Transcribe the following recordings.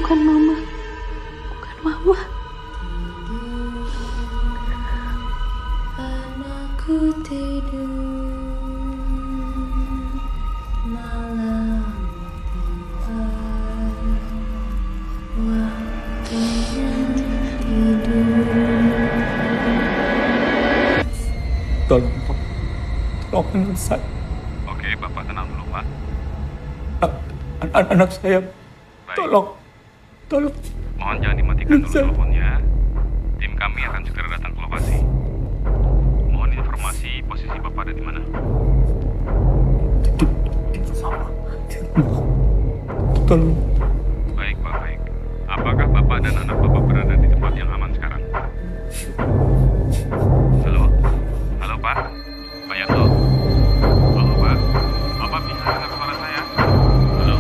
bukan mama. Bukan mama. Anakku tidur malam tiba, waktunya tidur. Tolong, Pak. Tolong saya. Oke, Bapak tenang dulu, Pak. Anak saya. Baik. Tolong. Mohon jangan dimatikan dulu Saya- teleponnya. Tim kami akan segera datang ke lokasi. Mohon informasi posisi Bapak ada di mana. Tolong. Baik, Pak, baik. Apakah Bapak dan anak Bapak berada di tempat yang aman sekarang? Halo? Halo, Pak? Pak Yanto? Halo, Pak? Bapak bisa dengar suara saya? Halo?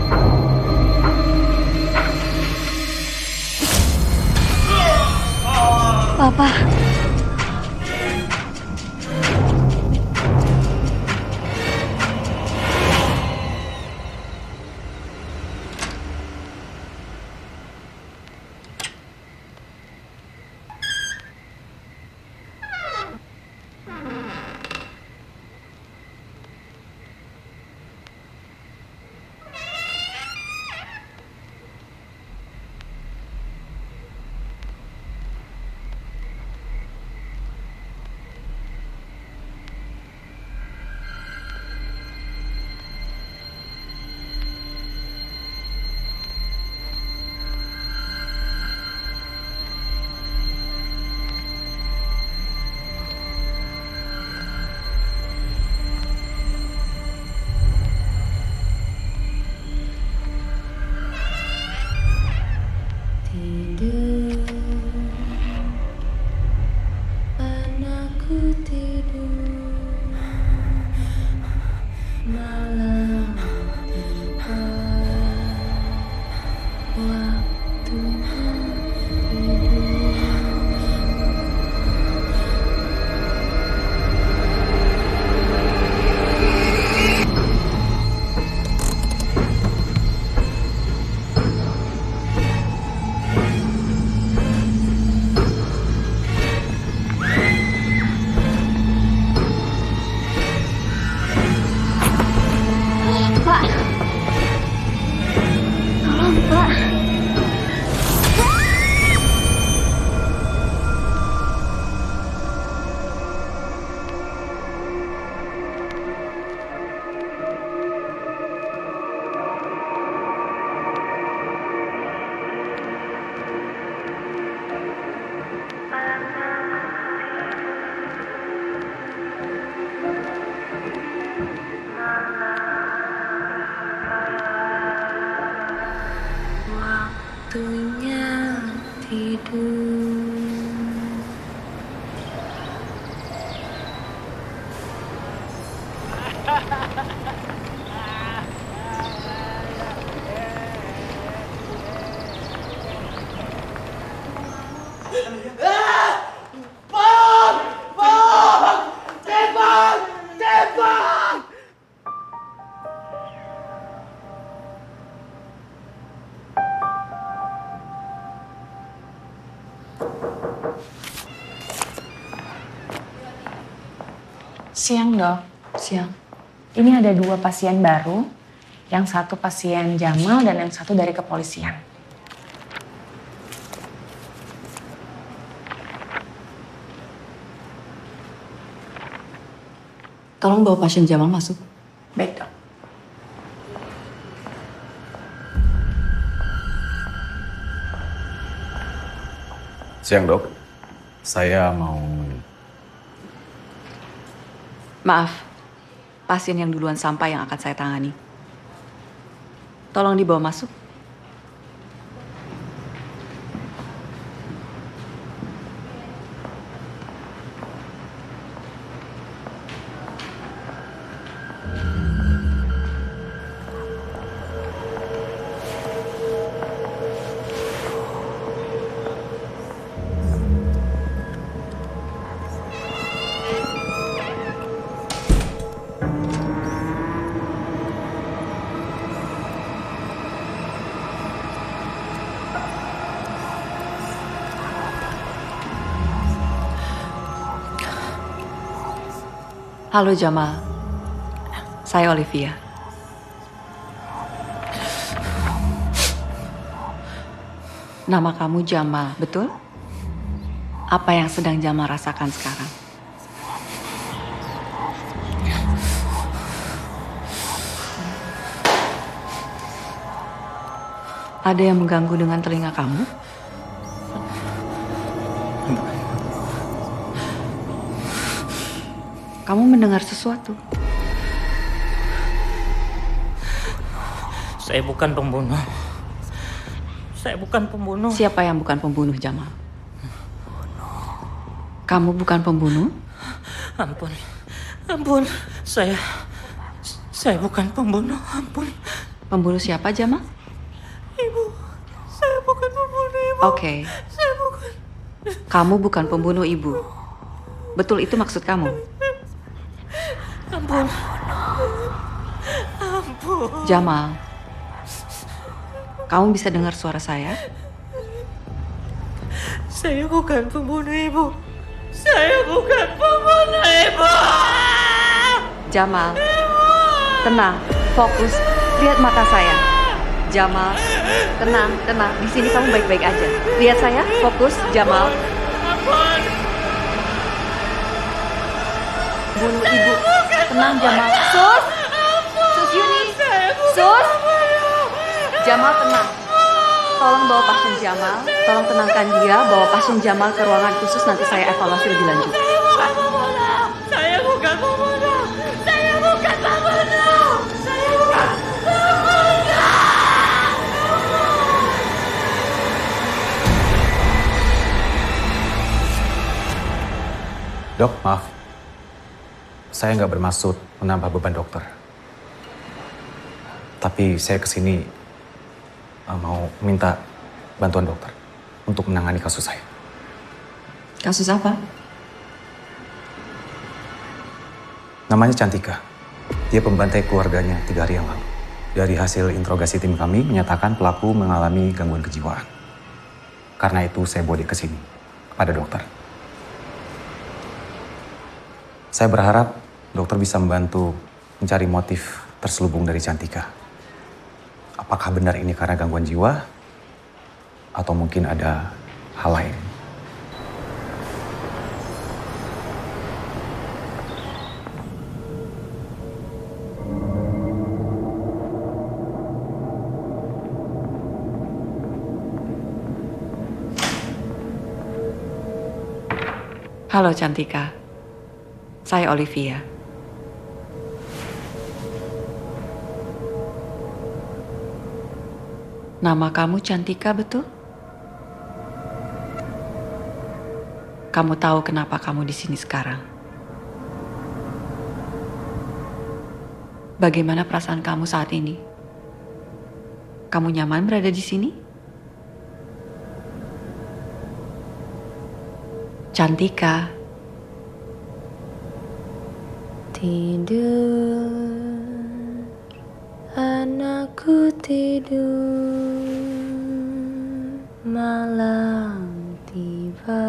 Papa. Tidur, anakku tidur, malam tiba, waktunya tidur. Pak. Tolong, Pak. Waktunya tidur. Siang, Dok. Siang. Ini ada 2 pasien baru. Yang satu pasien Jamal dan yang satu dari kepolisian. Tolong bawa pasien Jamal masuk. Baik, Dok. Siang, Dok. Saya mau... Maaf, pasien yang duluan sampai yang akan saya tangani. Tolong dibawa masuk. Halo Jamal, saya Olivia. Nama kamu Jamal, betul? Apa yang sedang Jamal rasakan sekarang? Ada yang mengganggu dengan telinga kamu? Kamu mendengar sesuatu? Saya bukan pembunuh. Saya bukan pembunuh. Siapa yang bukan pembunuh, Jamal? Kamu bukan pembunuh? Ampun. Ampun. Saya bukan pembunuh. Ampun. Pembunuh siapa, Jamal? Ibu. Saya bukan pembunuh, Ibu. Oke. Saya bukan. Kamu bukan pembunuh ibu. Betul itu maksud kamu? Ampun. Ampun. Jamal, kamu bisa dengar suara saya? Saya bukan pembunuh, Ibu. Saya bukan pembunuh, Ibu. Jamal, tenang, fokus, lihat mata saya. Jamal, tenang. Di sini kamu baik-baik aja. Lihat saya, fokus, Jamal. Bunuh ibu. Tenang, Jamal. Sus Yuni. Sus. Jamal, tenang. Tolong bawa pasien Jamal. Tolong tenangkan dia. Bawa pasien Jamal ke ruangan khusus. Nanti saya evaluasi lebih lanjut. Saya bukan pembunuh. Saya bukan pembunuh. Saya bukan pembunuh. Dok, maaf. Saya nggak bermaksud menambah beban dokter. Tapi saya kesini mau minta bantuan dokter untuk menangani kasus saya. Kasus apa? Namanya Cantika. Dia pembantai keluarganya 3 hari yang lalu. Dari hasil interogasi tim kami menyatakan pelaku mengalami gangguan kejiwaan. Karena itu saya bawa dia ke sini kepada dokter. Saya berharap dokter bisa membantu mencari motif terselubung dari Cantika. Apakah benar ini karena gangguan jiwa? Atau mungkin ada hal lain? Halo Cantika, saya Olivia. Nama kamu Cantika, betul? Kamu tahu kenapa kamu di sini sekarang? Bagaimana perasaan kamu saat ini? Kamu nyaman berada di sini? Cantika. Tidur, anakku tidur, malam tiba,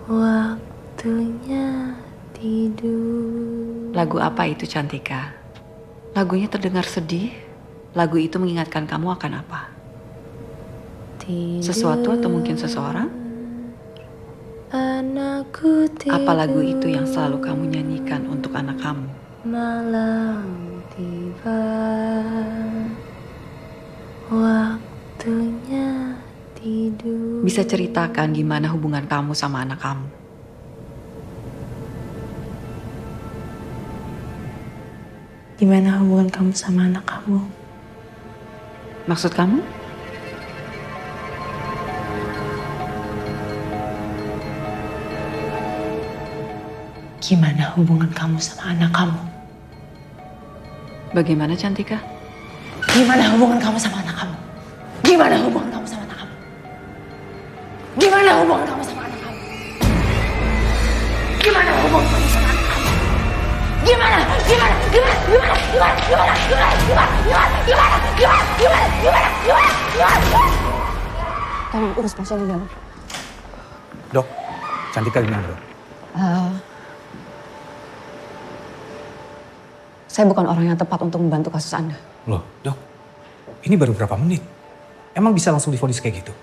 waktunya tidur. Lagu apa itu, Cantika? Lagunya terdengar sedih. Lagu itu mengingatkan kamu akan apa? Tidur, Sesuatu atau mungkin seseorang? anakku tidur, Apa lagu itu yang selalu kamu nyanyikan untuk anak kamu? malam tiba, waktunya tidur. Bisa ceritakan gimana hubungan kamu sama anak kamu? Gimana hubungan kamu sama anak kamu? Maksud kamu? Gimana hubungan kamu sama anak kamu? Bagaimana, Cantika? Gimana hubungan kamu sama anak kamu? Gimana hubungan kamu sama anak kamu? Gimana hubungan kamu sama anak kamu? Gimana hubungan kamu sama anak kamu? Gimana? Tolong urus pasien di dalam. Dok, Cantika gimana, dok? Saya bukan orang yang tepat untuk membantu kasus Anda. Loh, Dok. Ini baru berapa menit? Emang bisa langsung divonis kayak gitu?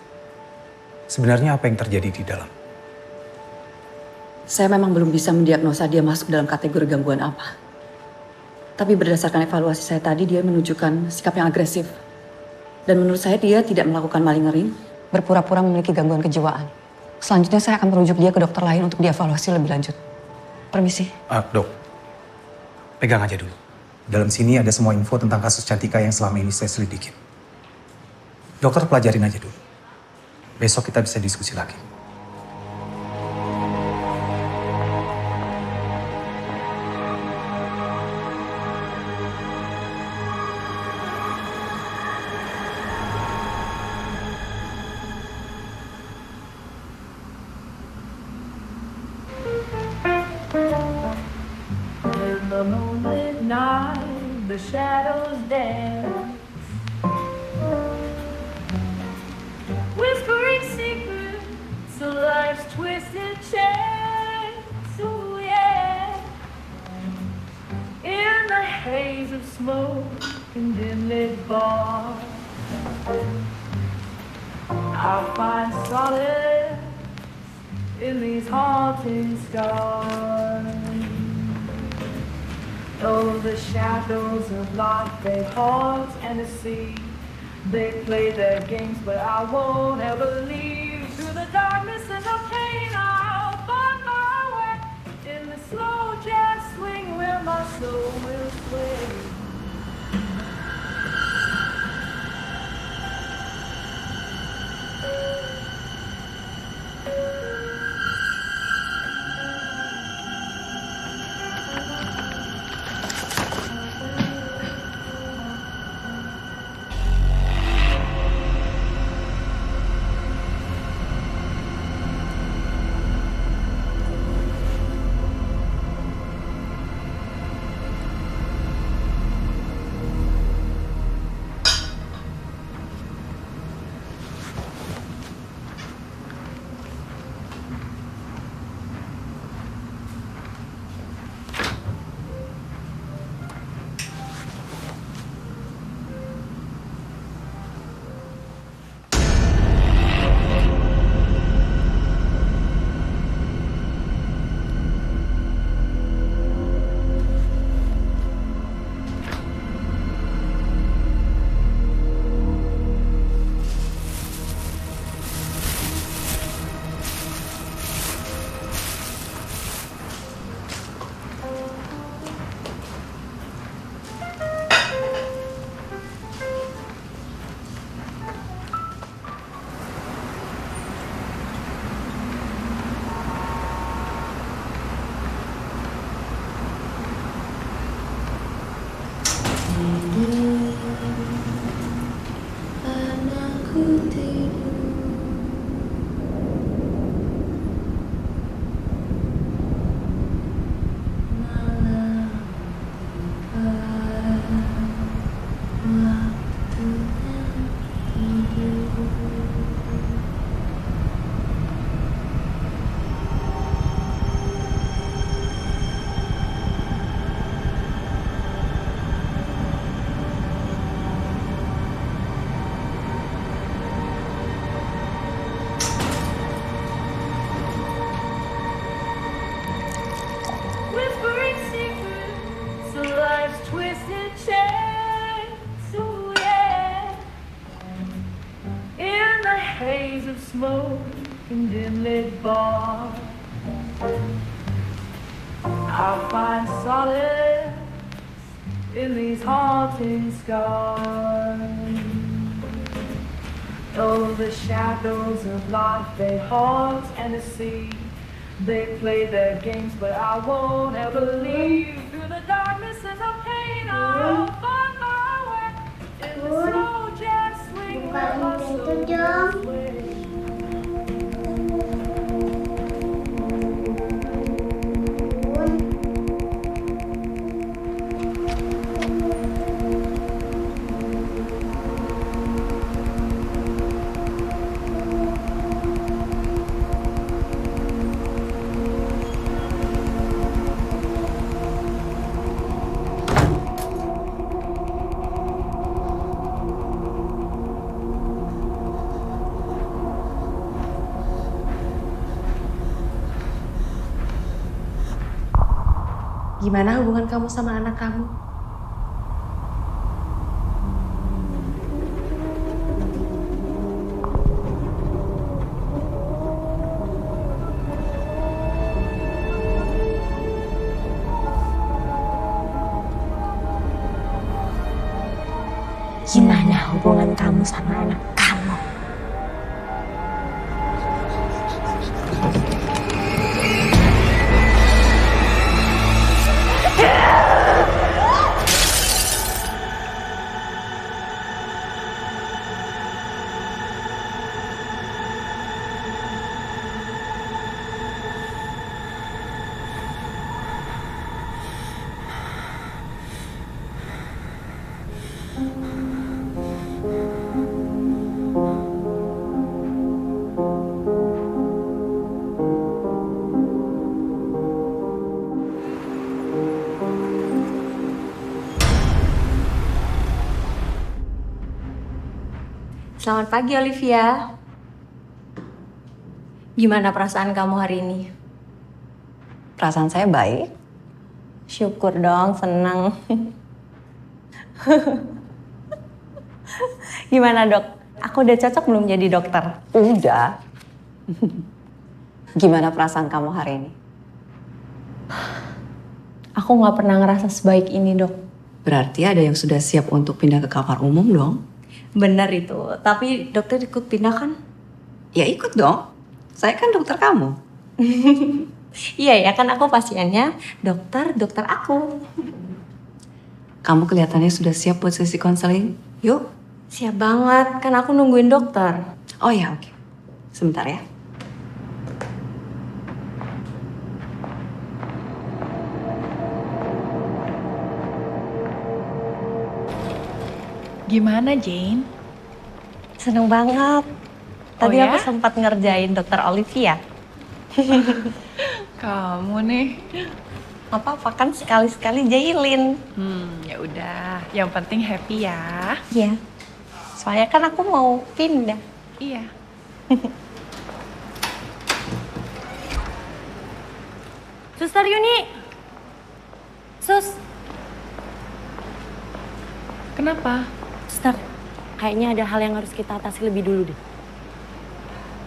Sebenarnya apa yang terjadi di dalam? Saya memang belum bisa mendiagnosa dia masuk dalam kategori gangguan apa. Tapi berdasarkan evaluasi saya tadi, dia menunjukkan sikap yang agresif. Dan menurut saya dia tidak melakukan malingering, berpura-pura memiliki gangguan kejiwaan. Selanjutnya saya akan merujuk dia ke dokter lain untuk dievaluasi lebih lanjut. Permisi. Dok, pegang aja dulu. Dalam sini ada semua info tentang kasus Cantika yang selama ini saya selidikin. Dokter pelajarin aja dulu. Besok kita bisa diskusi lagi. In the moonlit night, the shadows dance, whispering secrets of life's twisted chance. Ooh, yeah. In the haze of smoke and dim-lit bars, I'll find solace in these haunting scars. Though the shadows of life, they haunt and deceive. They play their games, but I won't ever leave. Through the darkness and the pain, I'll find my way. In the slow jazz swing where my soul will sway. Whispering secrets of life's twisted chance. Ooh, yeah. In the haze of smoke and dim-lit bars, I'll find solace in these haunting scars. Though the shadows of life, they haunt and deceive. They play their games, but I won't ever leave. Through the darkness and the pain, I'll find my way. In the slow jazz swing where my soul will sway. Gimana hubungan kamu sama anak kamu? Gimana hubungan kamu sama anak kamu? Selamat pagi, Olivia. Gimana perasaan kamu hari ini? Perasaan saya baik. Syukur dong, senang. Gimana, Dok? Aku udah cocok belum jadi dokter? Udah. Gimana perasaan kamu hari ini? Aku nggak pernah ngerasa sebaik ini, Dok. Berarti ada yang sudah siap untuk pindah ke kamar umum dong? Benar itu. Tapi dokter ikut pindah kan? Ya ikut dong. Saya kan dokter kamu. Iya ya, kan aku pasiennya. Dokter aku. Kamu kelihatannya sudah siap buat sesi konseling. Yuk. Siap banget, kan aku nungguin dokter. Oh ya, oke. Sebentar ya. Gimana, Jane? Seneng banget. Tadi ya? aku sempat ngerjain dokter Olivia. Kamu nih. Apa-apa kan sekali-sekali jailin. Ya udah. Yang penting happy ya. Iya. Soalnya kan aku mau pindah. Iya. Suster Yuni. Sus. Kenapa? Suster, kayaknya ada hal yang harus kita atasi lebih dulu deh.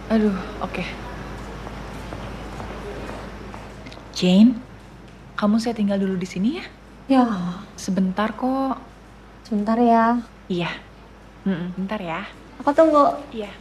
Aduh, oke. Jane, kamu saya tinggal dulu di sini ya? Ya, Sebentar kok. sebentar ya. Iya. Bentar ya. Aku tunggu. Iya.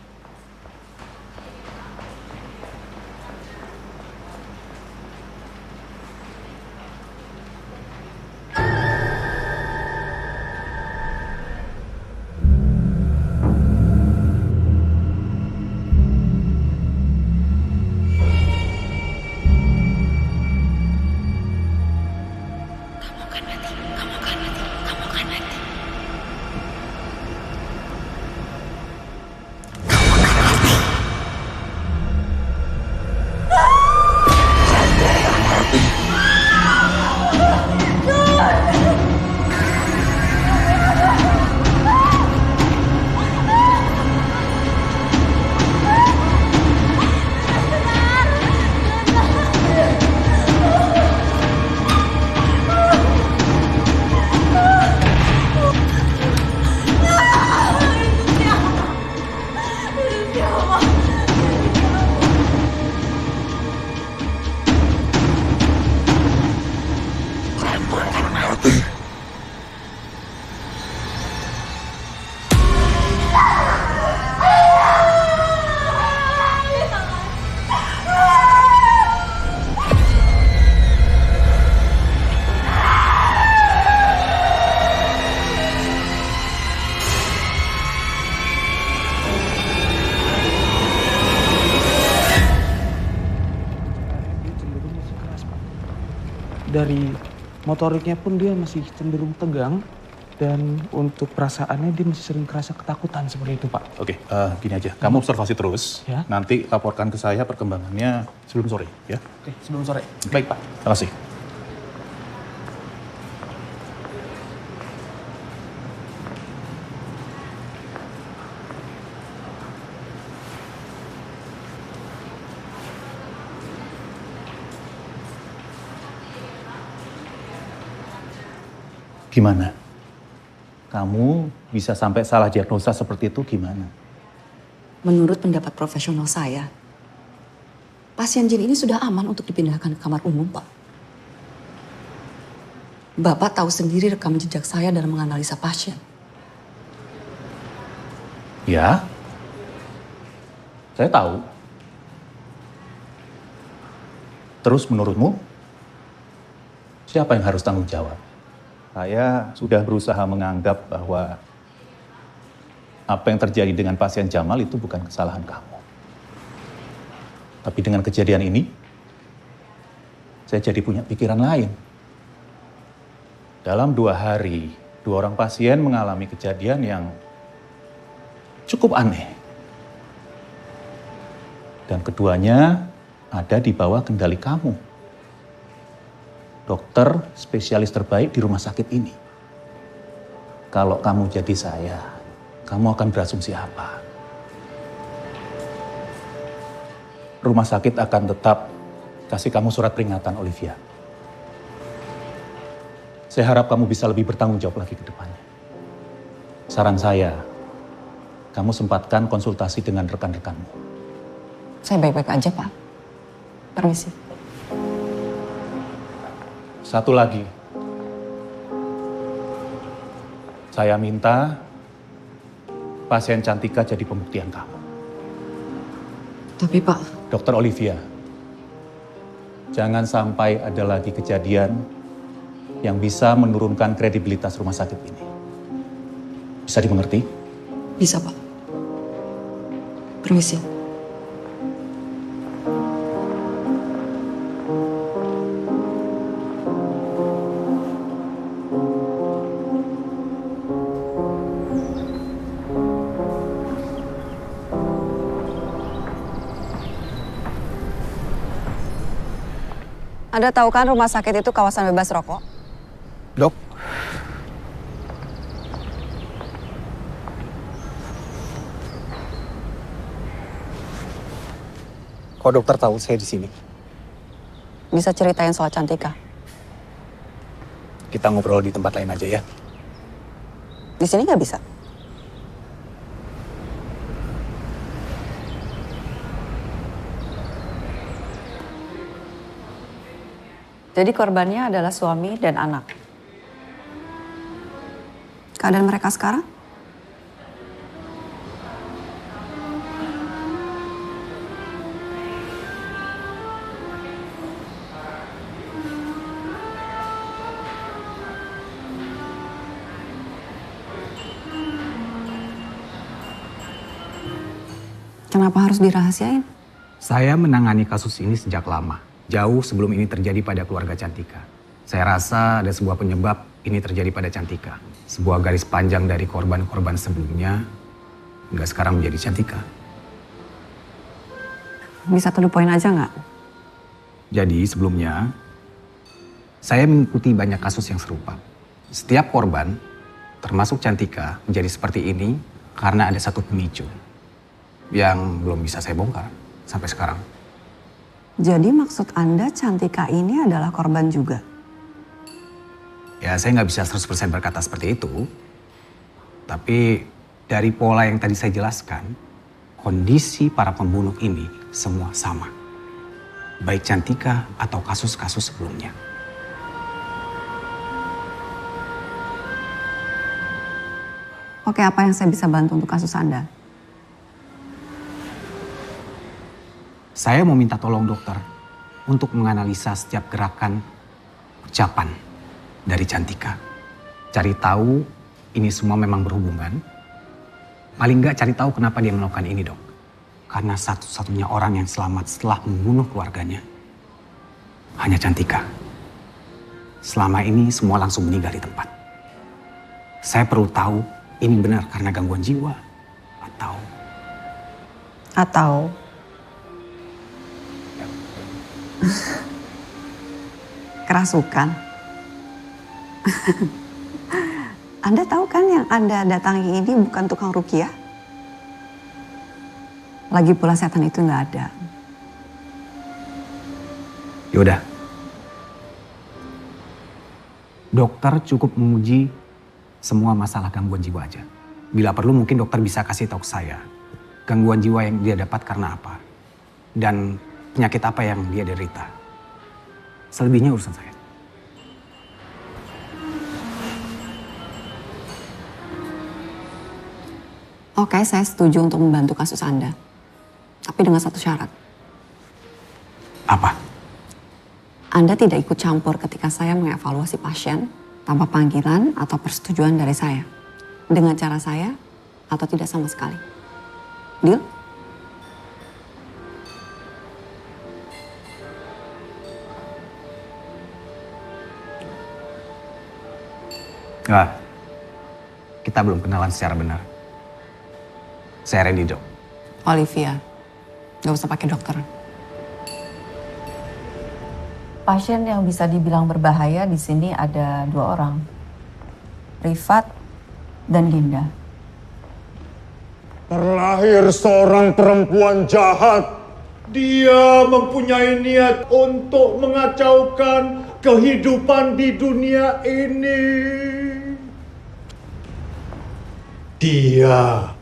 Dari motoriknya pun dia masih cenderung tegang. Dan untuk perasaannya dia masih sering kerasa ketakutan seperti itu, Pak. Oke, gini aja. Kamu observasi terus. Ya. Nanti laporkan ke saya perkembangannya sebelum sore, ya. Oke, sebelum sore. Baik, Pak. Terima kasih. Gimana? Kamu bisa sampai salah diagnosa seperti itu gimana? Menurut pendapat profesional saya, pasien Jin ini sudah aman untuk dipindahkan ke kamar umum, Pak. Bapak tahu sendiri rekam jejak saya dalam menganalisa pasien. Ya, saya tahu. Terus menurutmu, siapa yang harus tanggung jawab? Saya sudah berusaha menganggap bahwa apa yang terjadi dengan pasien Jamal itu bukan kesalahan kamu. Tapi dengan kejadian ini, saya jadi punya pikiran lain. Dalam 2 hari, 2 orang pasien mengalami kejadian yang cukup aneh. Dan keduanya ada di bawah kendali kamu. Dokter spesialis terbaik di rumah sakit ini. Kalau kamu jadi saya, kamu akan berasumsi apa? Rumah sakit akan tetap kasih kamu surat peringatan, Olivia. Saya harap kamu bisa lebih bertanggung jawab lagi ke depannya. Saran saya, kamu sempatkan konsultasi dengan rekan-rekanmu. Saya baik-baik aja, Pak. Permisi. Satu lagi. Saya minta pasien Cantika jadi pembuktian kamu. Tapi Pak... Dokter Olivia, jangan sampai ada lagi kejadian yang bisa menurunkan kredibilitas rumah sakit ini. Bisa dimengerti? Bisa, Pak. Permisi. Anda tahu kan rumah sakit itu kawasan bebas rokok? Dok. Kok dokter tahu saya di sini? Bisa ceritain soal Cantika? Kita ngobrol di tempat lain aja ya. Di sini nggak bisa? Jadi korbannya adalah suami dan anak. Keadaan mereka sekarang? Kenapa harus dirahasiain? Saya menangani kasus ini sejak lama. Jauh sebelum ini terjadi pada keluarga Cantika. Saya rasa ada sebuah penyebab ini terjadi pada Cantika. Sebuah garis panjang dari korban-korban sebelumnya hingga sekarang menjadi Cantika. Bisa to the point aja nggak? Jadi sebelumnya saya mengikuti banyak kasus yang serupa. Setiap korban, termasuk Cantika, menjadi seperti ini karena ada satu pemicu yang belum bisa saya bongkar sampai sekarang. Jadi maksud Anda Cantika ini adalah korban juga? Ya saya nggak bisa 100% berkata seperti itu. Tapi dari pola yang tadi saya jelaskan, kondisi para pembunuh ini semua sama. Baik Cantika atau kasus-kasus sebelumnya. Oke, apa yang saya bisa bantu untuk kasus Anda? Saya mau minta tolong dokter untuk menganalisa setiap gerakan, ucapan dari Cantika. Cari tahu ini semua memang berhubungan. Paling nggak cari tahu kenapa dia melakukan ini, Dok. Karena satu-satunya orang yang selamat setelah membunuh keluarganya hanya Cantika. Selama ini semua langsung meninggal di tempat. Saya perlu tahu ini benar karena gangguan jiwa atau kerasukan. Anda tahu kan yang Anda datangi ini bukan tukang ruqyah? Lagi pula setan itu nggak ada. Yaudah. Dokter cukup menguji semua masalah gangguan jiwa aja. Bila perlu mungkin dokter bisa kasih tahu ke saya gangguan jiwa yang dia dapat karena apa. Dan penyakit apa yang dia derita. Selebihnya urusan saya. Oke, saya setuju untuk membantu kasus Anda. Tapi dengan satu syarat. Apa? Anda tidak ikut campur ketika saya mengevaluasi pasien tanpa panggilan atau persetujuan dari saya. Dengan cara saya atau tidak sama sekali. Deal? Enggak. Kita belum kenalan secara benar. Saya Randy, Dok. Olivia, gak usah pakai dokter. Pasien yang bisa dibilang berbahaya di sini ada 2 orang. Rifat dan Dinda. Terlahir seorang perempuan jahat. Dia mempunyai niat untuk mengacaukan kehidupan di dunia ini. Dia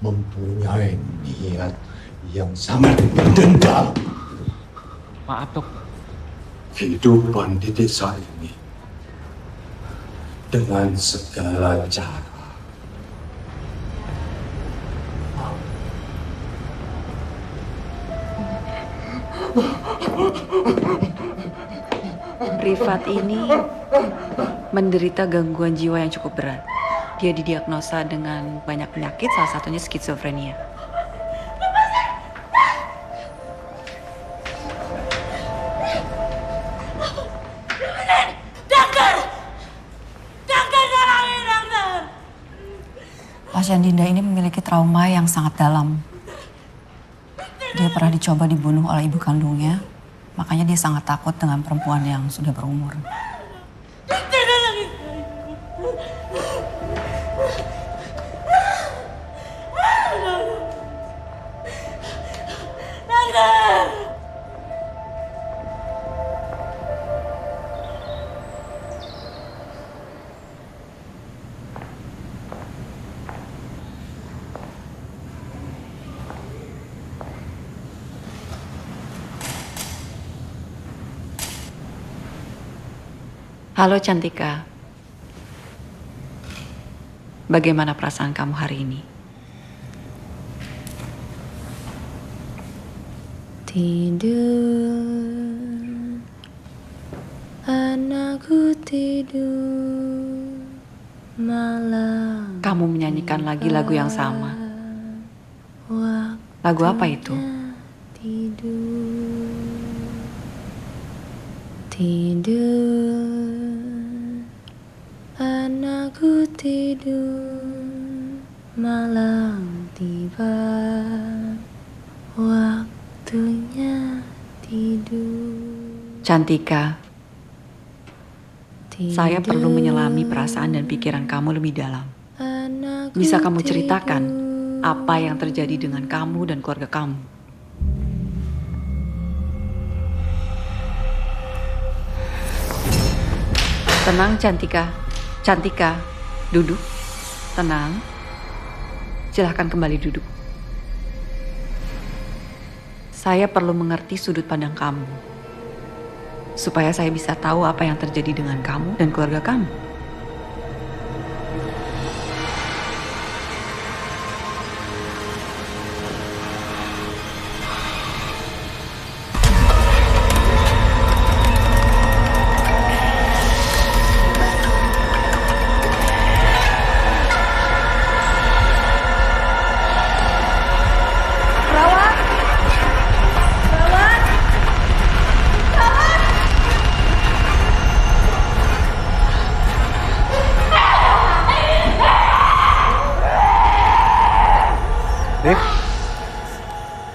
mempunyai niat yang sangat dendam. Maaf, Dok. Kehidupan di desa ini dengan segala cara. Rifat ini menderita gangguan jiwa yang cukup berat. Dia didiagnosa dengan banyak penyakit, salah satunya skizofrenia. Pasien Dinda ini memiliki trauma yang sangat dalam. Dia pernah dicoba dibunuh oleh ibu kandungnya, makanya dia sangat takut dengan perempuan yang sudah berumur. Halo Cantika. Bagaimana perasaan kamu hari ini? Tidur, anakku tidur, malam. Kamu menyanyikan lagi lagu yang sama. Lagu apa itu? Tidur, tidur, anakku tidur, malam tiba, waktunya tidur. Cantika, saya perlu menyelami perasaan dan pikiran kamu lebih dalam. Bisa kamu ceritakan apa yang terjadi dengan kamu dan keluarga kamu? Tenang Cantika. Cantika, duduk. Tenang. Silahkan kembali duduk. Saya perlu mengerti sudut pandang kamu. Supaya saya bisa tahu apa yang terjadi dengan kamu dan keluarga kamu.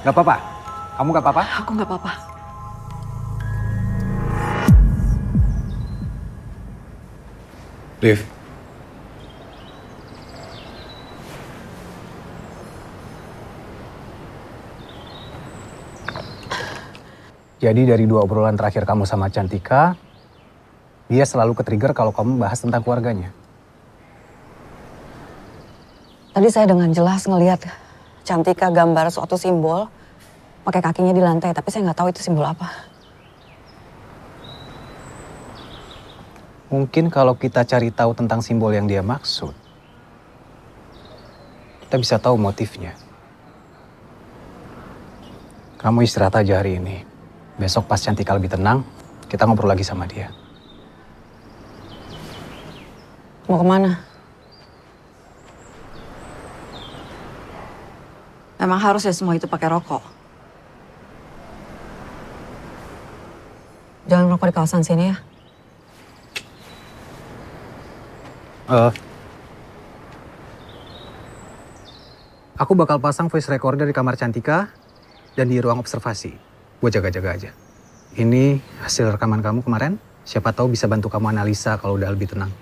Gak apa-apa? Kamu gak apa-apa? Aku gak apa-apa. Liv. Jadi dari 2 obrolan terakhir kamu sama Cantika, Dia selalu ke-trigger kalau kamu bahas tentang keluarganya. Tadi saya dengan jelas ngelihat Cantika gambar suatu simbol pakai kakinya di lantai, tapi saya nggak tahu itu simbol apa. Mungkin kalau kita cari tahu tentang simbol yang dia maksud, kita bisa tahu motifnya. Kamu istirahat aja hari ini. Besok pas Cantika lebih tenang, kita ngobrol lagi sama dia. Mau kemana? Emang harus ya semua itu pakai rokok? Jangan rokok di kawasan sini ya. Aku bakal pasang voice recorder di kamar Cantika dan di ruang observasi. Buat jaga-jaga aja. Ini hasil rekaman kamu kemarin. Siapa tahu bisa bantu kamu analisa kalau udah lebih tenang.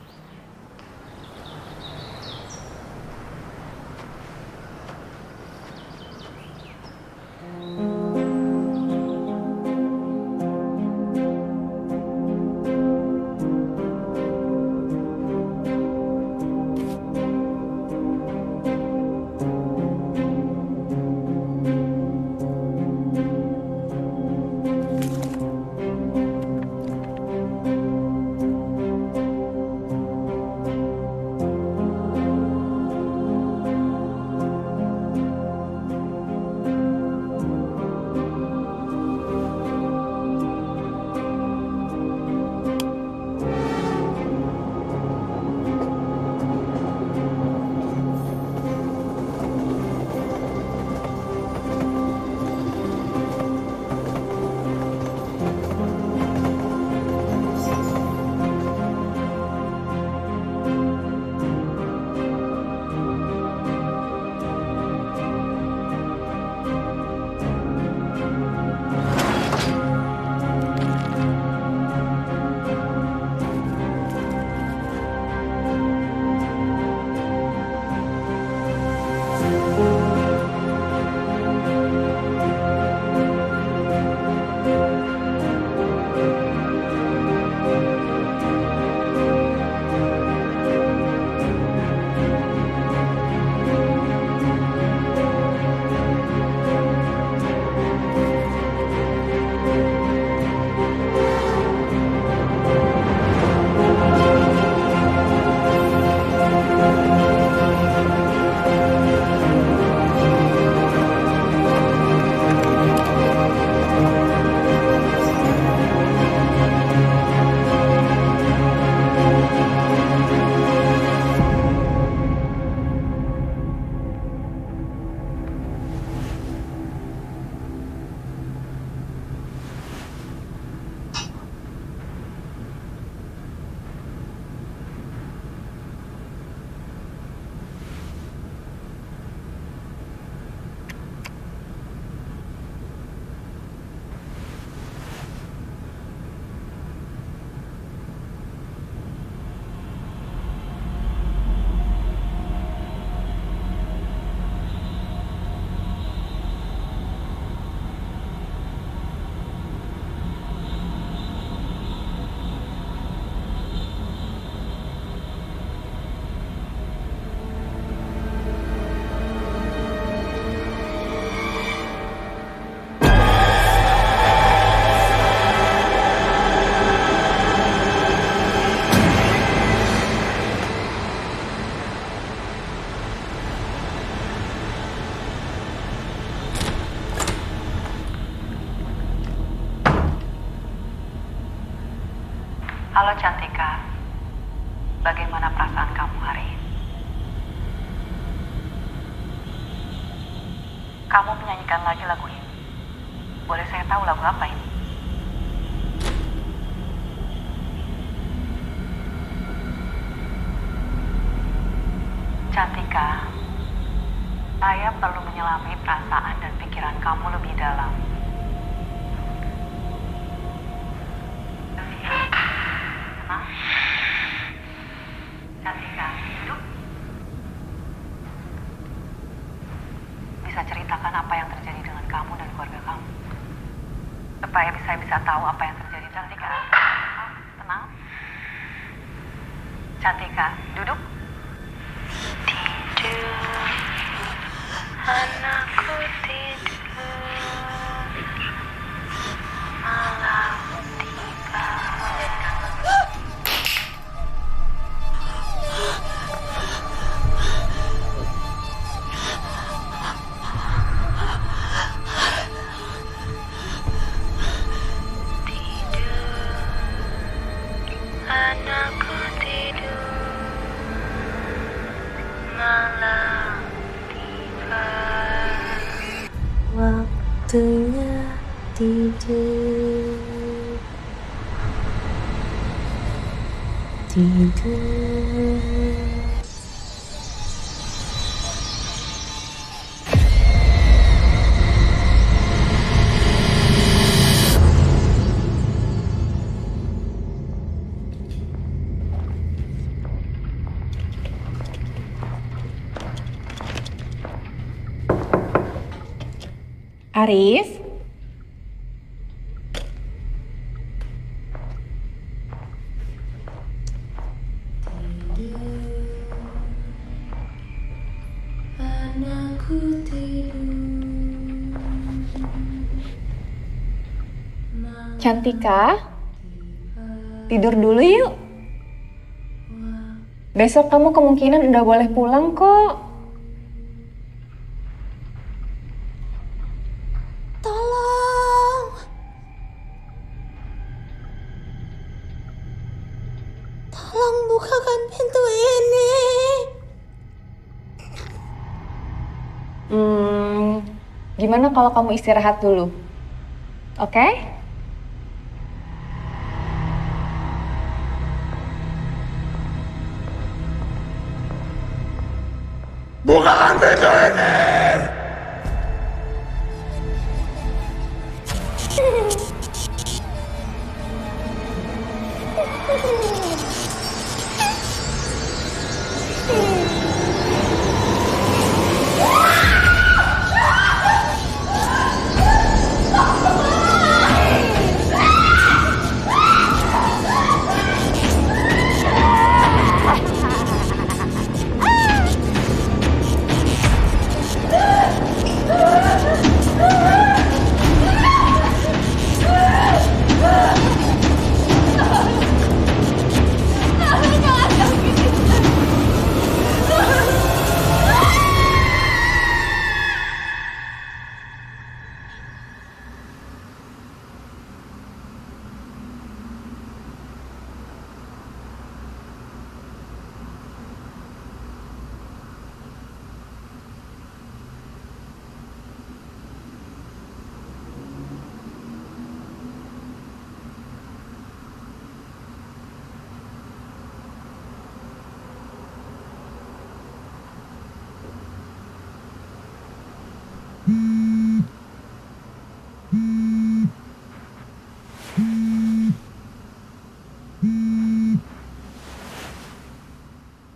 Halo Cantika, bagaimana perasaan kamu hari ini? Kamu menyanyikan lagi lagu ini. Boleh saya tahu lagu apa ini? Cantika, saya perlu menyelami perasaan dan pikiran kamu lebih dalam. Cantika, hidup. Bisa ceritakan apa yang terjadi dengan kamu dan keluarga kamu. Supaya saya bisa tahu apa yang terjadi. Cantika, tenang. Cantika, duduk. Tidur, anakku tidur, malam tiba. Anakku tidur, malam tiba. Waktunya tidur. Tidur. Arif? Anakku tidur. Cantika? Tidur dulu yuk. Besok kamu kemungkinan udah boleh pulang kok. Tolong. Tolong bukakan pintu ini. Gimana kalau kamu istirahat dulu? Oke? Bukakan pintu ini!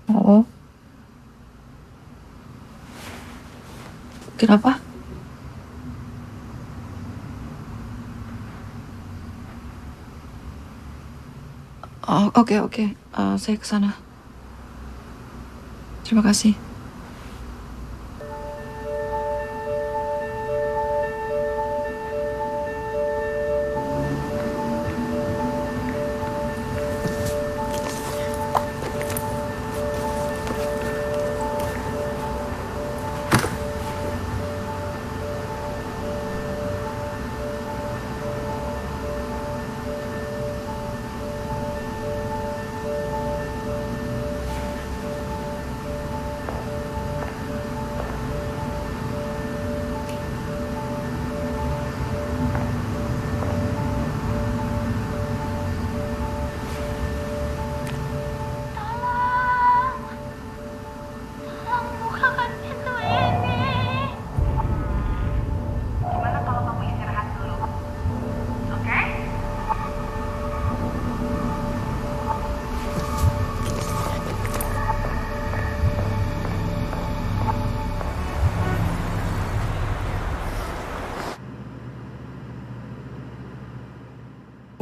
Halo? Kenapa? Oh, oke. Saya ke sana. Terima kasih.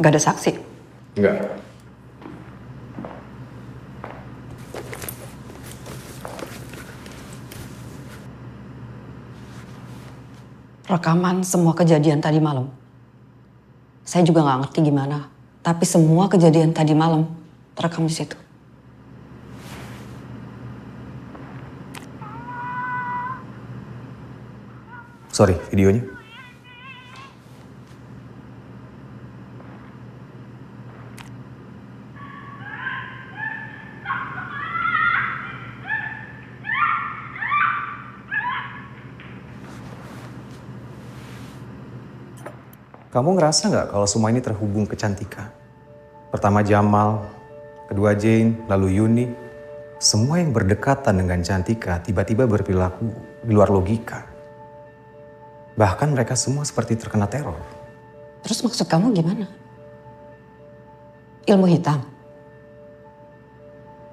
Gak ada saksi? Enggak. rekaman semua kejadian tadi malam. Saya juga nggak ngerti gimana, tapi semua kejadian tadi malam terekam di situ. Sorry, videonya. Kamu ngerasa nggak kalau semua ini terhubung ke Cantika? Pertama Jamal, kedua Jane, lalu Yuni. Semua yang berdekatan dengan Cantika tiba-tiba berperilaku di luar logika. Bahkan mereka semua seperti terkena teror. Terus maksud kamu gimana? Ilmu hitam?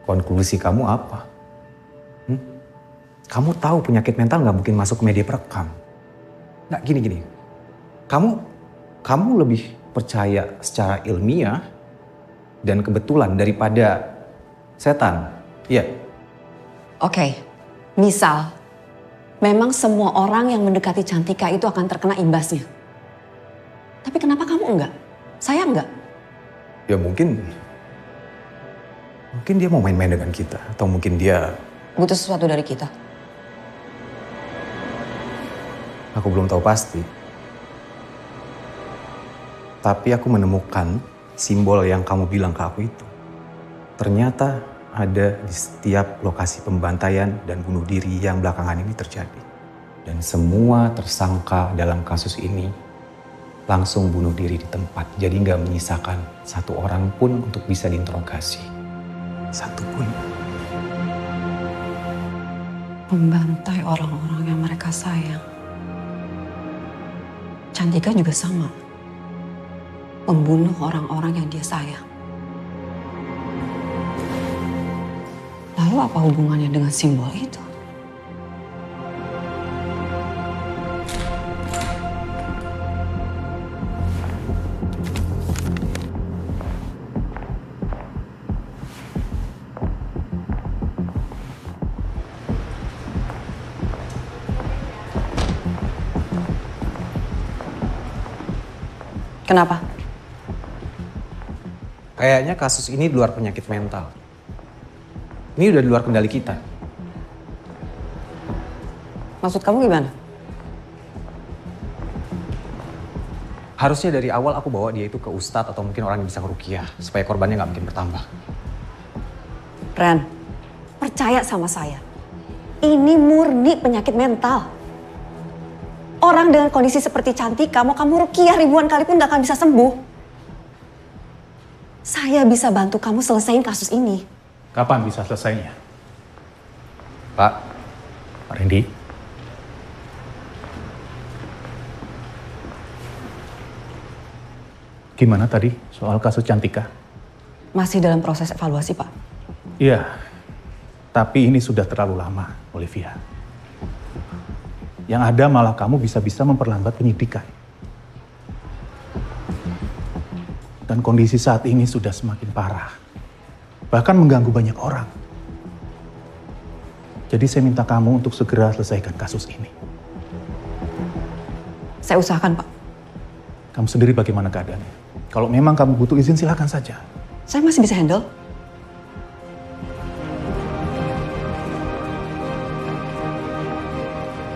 Konklusi kamu apa? Kamu tahu penyakit mental nggak mungkin masuk ke media perekam. Nggak gini. Kamu lebih percaya secara ilmiah dan kebetulan daripada setan. Iya. Oke, misal memang semua orang yang mendekati Cantika itu akan terkena imbasnya. Tapi kenapa kamu enggak? Saya enggak. Ya mungkin dia mau main-main dengan kita. Atau mungkin dia butuh sesuatu dari kita. Aku belum tahu pasti. Tapi aku menemukan simbol yang kamu bilang ke aku itu. Ternyata ada di setiap lokasi pembantaian dan bunuh diri yang belakangan ini terjadi. Dan semua tersangka dalam kasus ini langsung bunuh diri di tempat. Jadi nggak menyisakan satu orang pun untuk bisa diinterogasi. Satu pun. Membantai orang-orang yang mereka sayang. Cantika juga sama. Membunuh orang-orang yang dia sayang. Lalu apa hubungannya dengan simbol itu? Kenapa? Kayaknya kasus ini di luar penyakit mental. Ini udah di luar kendali kita. Maksud kamu gimana? Harusnya dari awal aku bawa dia itu ke ustadz atau mungkin orang yang bisa ngeruqyah. Supaya korbannya nggak makin bertambah. Ren, percaya sama saya. Ini murni penyakit mental. Orang dengan kondisi seperti Cantika mau kamu ruqyah ribuan kali pun gak akan bisa sembuh. Saya bisa bantu kamu selesaiin kasus ini. Kapan bisa selesainya? Pak Randy. Gimana tadi soal kasus Cantika? Masih dalam proses evaluasi, Pak. Iya, tapi ini sudah terlalu lama, Olivia. Yang ada malah kamu bisa-bisa memperlambat penyidikan. Dan kondisi saat ini sudah semakin parah. Bahkan mengganggu banyak orang. Jadi saya minta kamu untuk segera selesaikan kasus ini. Saya usahakan, Pak. Kamu sendiri bagaimana keadaannya? Kalau memang kamu butuh izin, silakan saja. Saya masih bisa handle.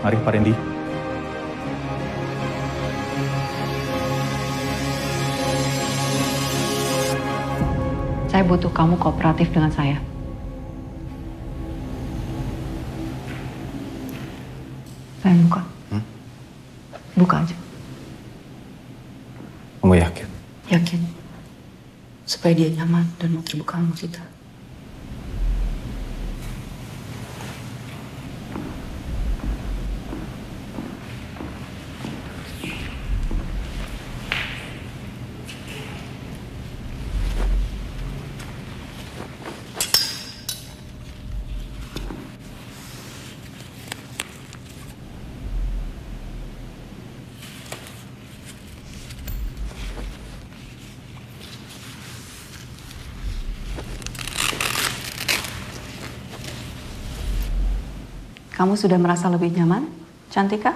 Mari, Pak Randy. Saya butuh kamu kooperatif dengan saya. Saya buka. Buka aja. Kamu yakin? Yakin. Supaya dia nyaman dan mau terbuka sama kita. Kamu sudah merasa lebih nyaman, Cantika?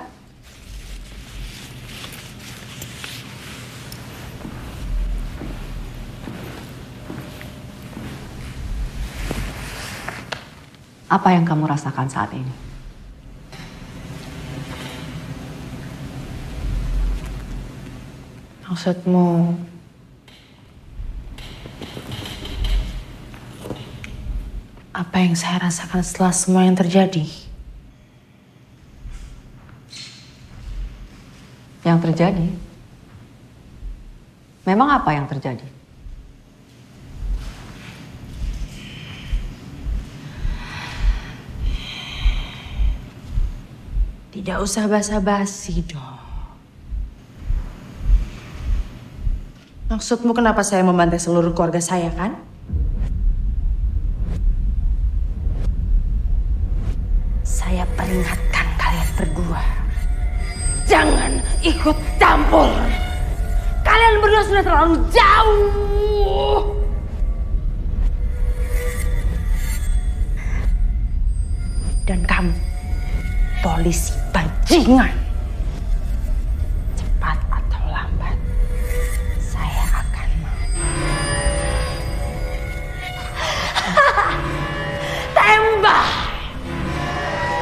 Apa yang kamu rasakan saat ini? Maksudmu apa yang saya rasakan setelah semua yang terjadi? Yang terjadi? Memang apa yang terjadi? Tidak usah basa-basi dong. Maksudmu kenapa saya membantai seluruh keluarga saya, kan? Saya peringatkan kalian berdua. Jangan ikut campur. Kalian berdua sudah terlalu jauh. Dan kamu, polisi bajingan. Cepat atau lambat, saya akan tembak.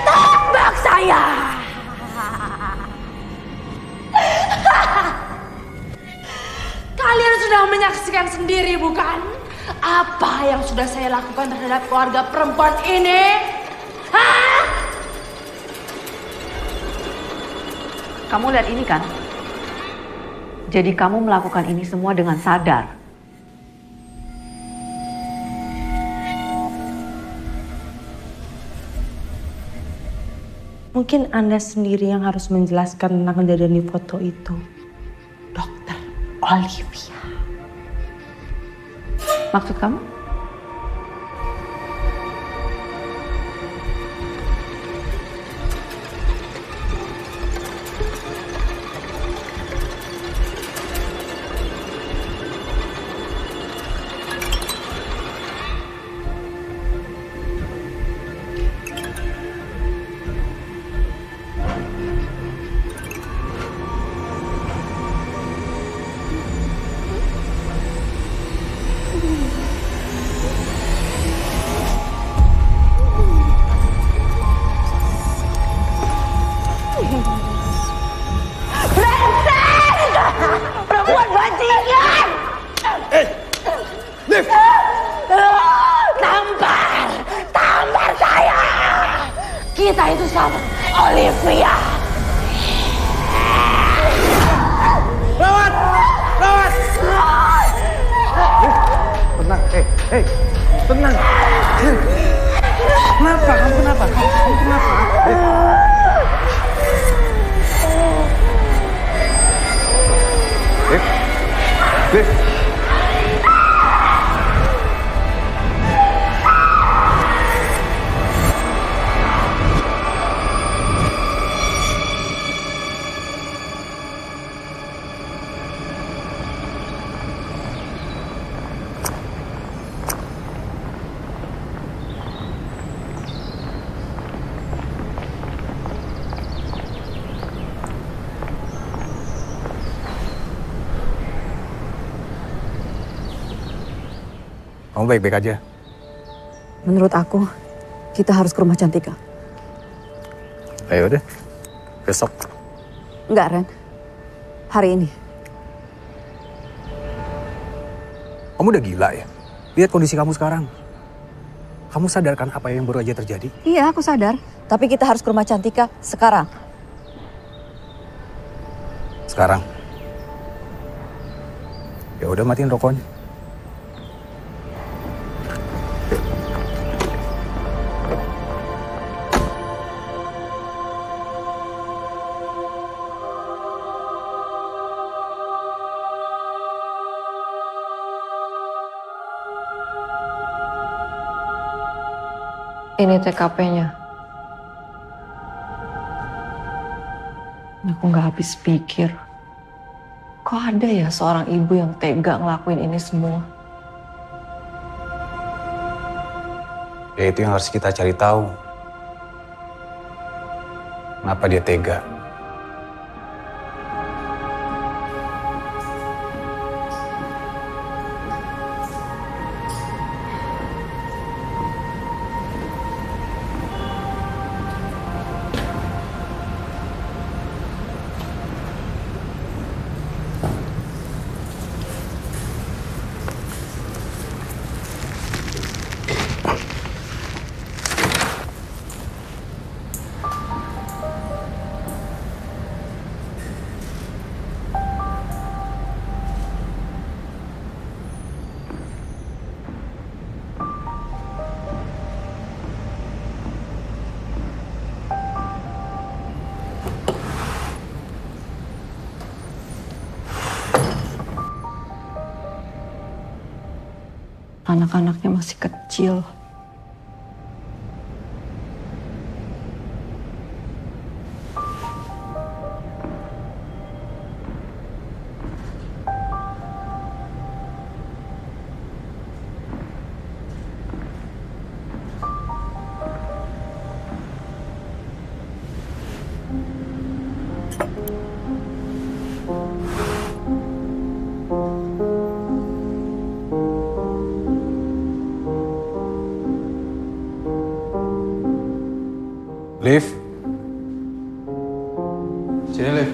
Tembak saya. Kalian sudah menyaksikan sendiri, bukan? Apa yang sudah saya lakukan terhadap keluarga perempuan ini? Hah? Kamu lihat ini kan? Jadi kamu melakukan ini semua dengan sadar. Mungkin Anda sendiri yang harus menjelaskan tentang kejadian di foto itu. Dokter Olivia. Maksud kamu? Perempuan bajingan! Liv! Tampar saya! Kita itu sama, Olivia! Lawat! Lawat! Tenang, tenang. Kenapa? Kamu kenapa? Kamu kenapa? Liv. Kamu baik-baik aja? Menurut aku, kita harus ke rumah Cantika. Ayo deh, besok. Enggak, Ren. Hari ini. Kamu udah gila ya? Lihat kondisi kamu sekarang. Kamu sadarkan apa yang baru aja terjadi? Iya, aku sadar. Tapi kita harus ke rumah Cantika sekarang. Sekarang? Ya udah, matiin rokoknya. Ini TKP-nya. Aku nggak habis pikir. Kok ada ya seorang ibu yang tega ngelakuin ini semua? Ya itu yang harus kita cari tahu. Kenapa dia tega? anak-anaknya masih kecil. Liv. Sini, Liv.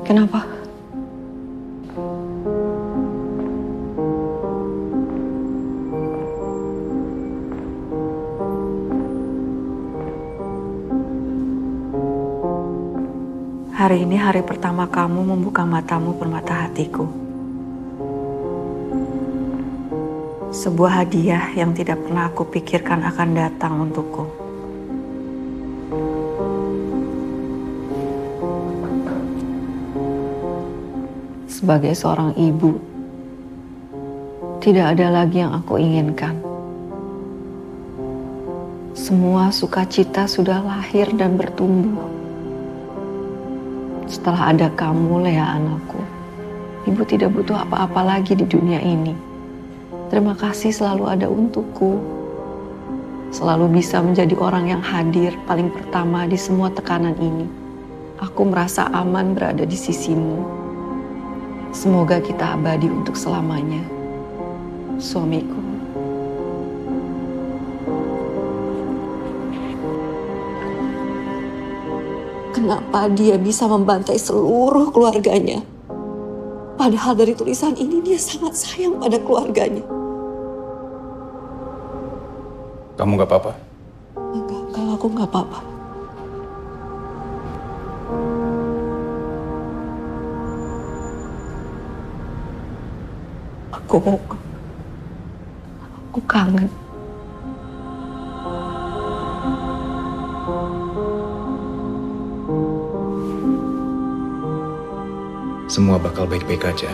Kenapa? Hari ini hari pertama kamu membuka matamu permata hatiku. Sebuah hadiah yang tidak pernah aku pikirkan akan datang untukku. Sebagai seorang ibu, tidak ada lagi yang aku inginkan. Semua sukacita sudah lahir dan bertumbuh. Setelah ada kamu, Lea anakku, ibu tidak butuh apa-apa lagi di dunia ini. Terima kasih selalu ada untukku. Selalu bisa menjadi orang yang hadir paling pertama di semua tekanan ini. Aku merasa aman berada di sisimu. Semoga kita abadi untuk selamanya. Suamiku. Kenapa dia bisa membantai seluruh keluarganya? Padahal dari tulisan ini dia sangat sayang pada keluarganya. Kamu gak apa-apa? Enggak, aku gak apa-apa. Aku kangen. Semua bakal baik-baik aja.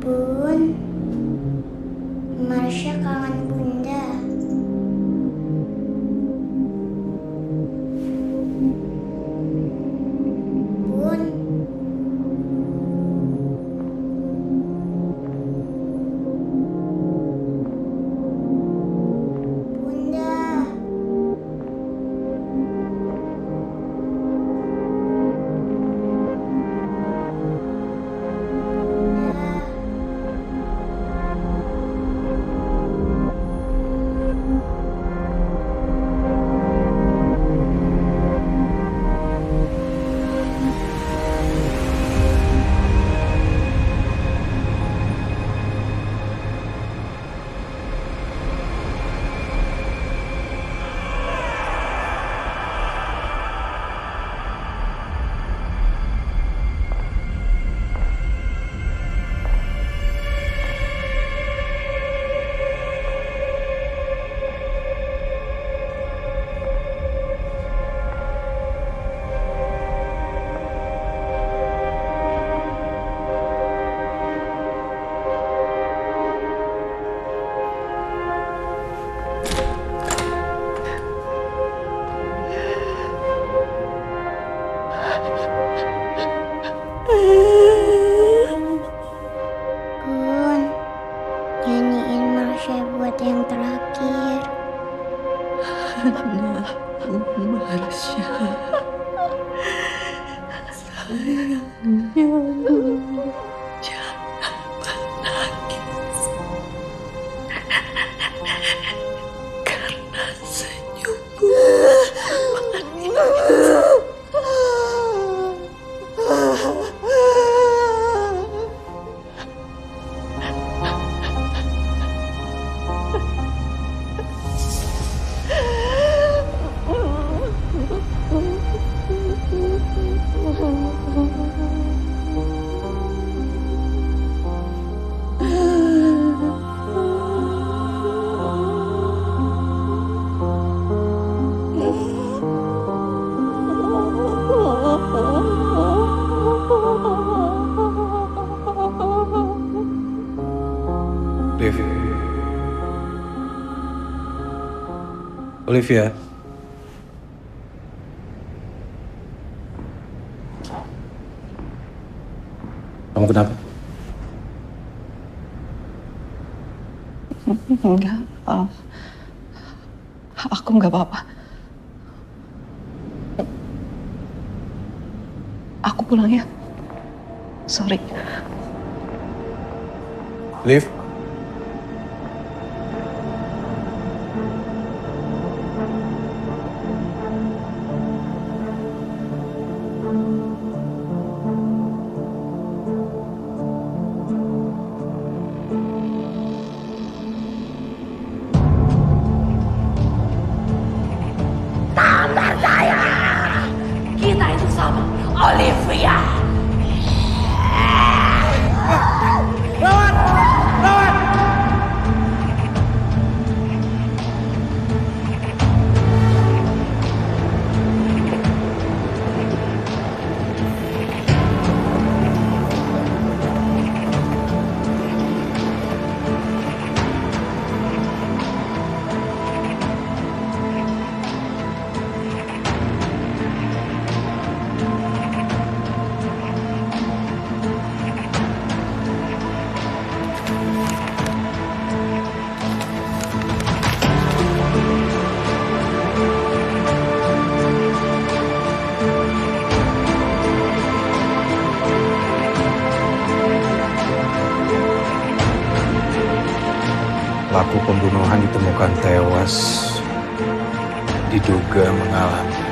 Bun, Marsha kangen Bunda. Bun. Bunda. Bun, nyanyiin Marsha buat yang terakhir. Anak Marsha. Jangan menangis. Karena senyummu Olivia. Kamu kenapa? Enggak, aku nggak apa-apa. Aku pulang ya. Sorry. Liv. Tangan saya. Kita itu sama, Olivia. Lawan! Lawan! Pelaku pembunuhan ditemukan tewas, diduga mengalami.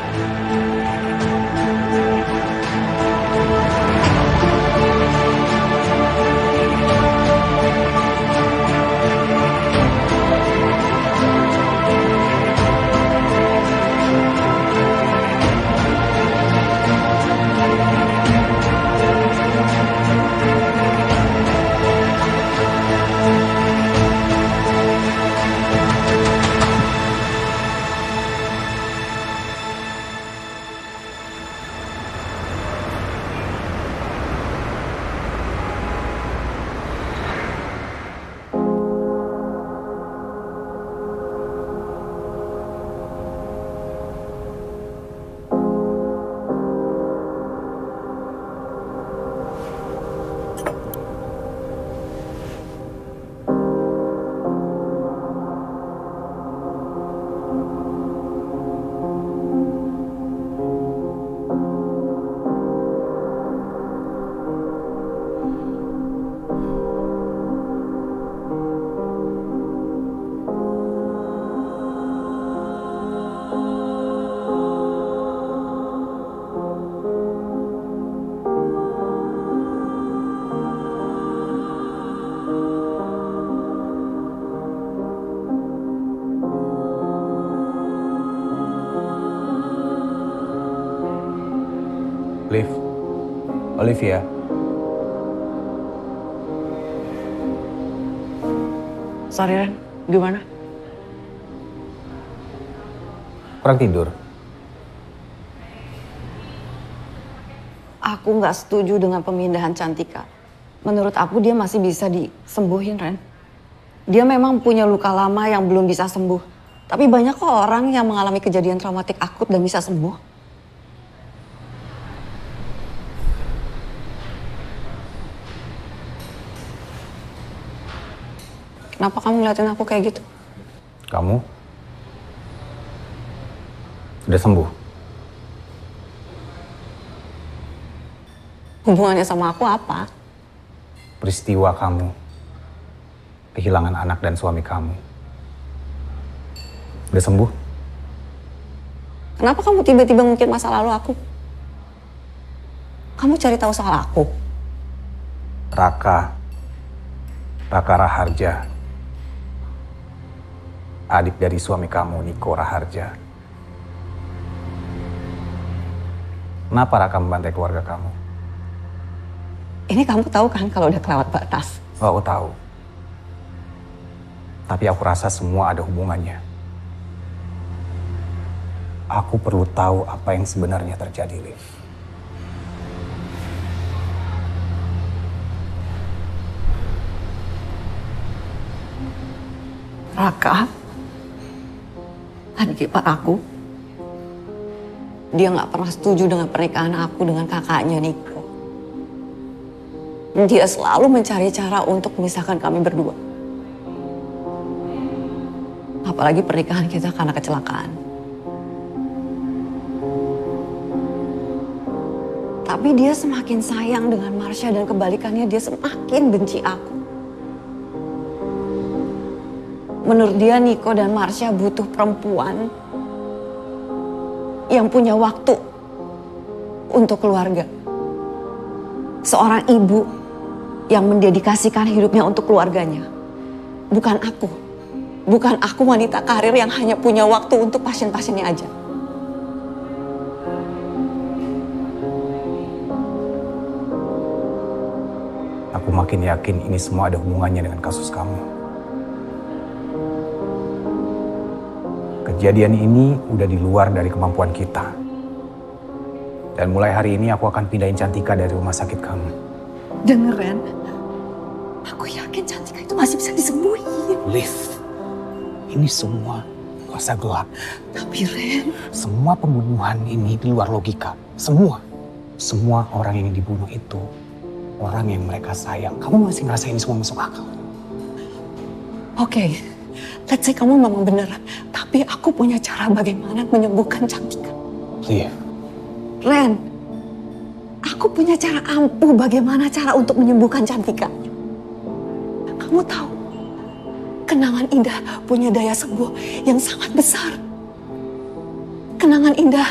Liv, Olivia. Sorry Ren, gimana? Kurang tidur. Aku nggak setuju dengan pemindahan Cantika. Menurut aku dia masih bisa disembuhin, Ren. Dia memang punya luka lama yang belum bisa sembuh. Tapi banyak kok orang yang mengalami kejadian traumatik akut dan bisa sembuh. Kenapa kamu ngeliatin aku kayak gitu? Kamu udah sembuh. Hubungannya sama aku apa? Peristiwa kamu kehilangan anak dan suami kamu. Udah sembuh? Kenapa kamu tiba-tiba ngungkit masa lalu aku? Kamu cari tahu soal aku? Raka Raharja, adik dari suami kamu, Niko Raharja. Kenapa Raka membantai keluarga kamu? Ini kamu tahu kan kalau udah kelewat batas? Oh, aku tahu. Tapi aku rasa semua ada hubungannya. Aku perlu tahu apa yang sebenarnya terjadi, Liv. Raka, adik ipar aku, dia nggak pernah setuju dengan pernikahan aku dengan kakaknya Niko. Dia selalu mencari cara untuk memisahkan kami berdua. Apalagi pernikahan kita karena kecelakaan. Tapi dia semakin sayang dengan Marsha dan kebalikannya dia semakin benci aku. Menurut dia Niko dan Marsha butuh perempuan yang punya waktu untuk keluarga. Seorang ibu yang mendedikasikan hidupnya untuk keluarganya. Bukan aku. Bukan aku wanita karir yang hanya punya waktu untuk pasien-pasiennya aja. Aku makin yakin ini semua ada hubungannya dengan kasus kamu. Kejadian ini udah di luar dari kemampuan kita. Dan mulai hari ini aku akan pindahin Cantika dari rumah sakit kamu. Denger, Ren. Aku yakin Cantika itu masih bisa disembuhin. Liv, ini semua kuasa gelap. Tapi Ren, semua pembunuhan ini di luar logika. Semua orang yang dibunuh itu orang yang mereka sayang. Kamu masih ngerasa ini semua masuk akal? Oke, let's say kamu memang benar. Tapi aku punya cara bagaimana menyembuhkan Cantika. Liv. Ren, aku punya cara ampuh bagaimana cara untuk menyembuhkan Cantika. Kamu tahu, kenangan indah punya daya sembuh yang sangat besar. Kenangan indah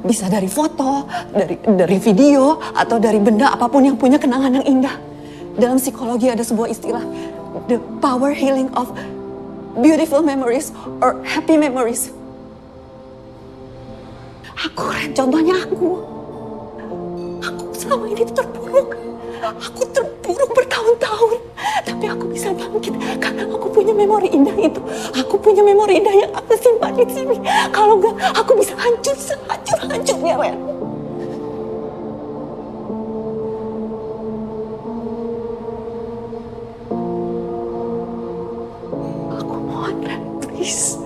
bisa dari foto, dari video, atau dari benda apapun yang punya kenangan yang indah. Dalam psikologi ada sebuah istilah, the power healing of beautiful memories or happy memories. Aku, Ren, contohnya aku. Aku selama ini terpuruk. Aku terpuruk bertahun-tahun. Tapi aku bisa bangkit karena aku punya memori indah itu. Aku punya memori indah yang aku simpan di sini. Kalau enggak, aku bisa hancur sehancur-hancurnya, Ren. Aku mohon, Ren, please.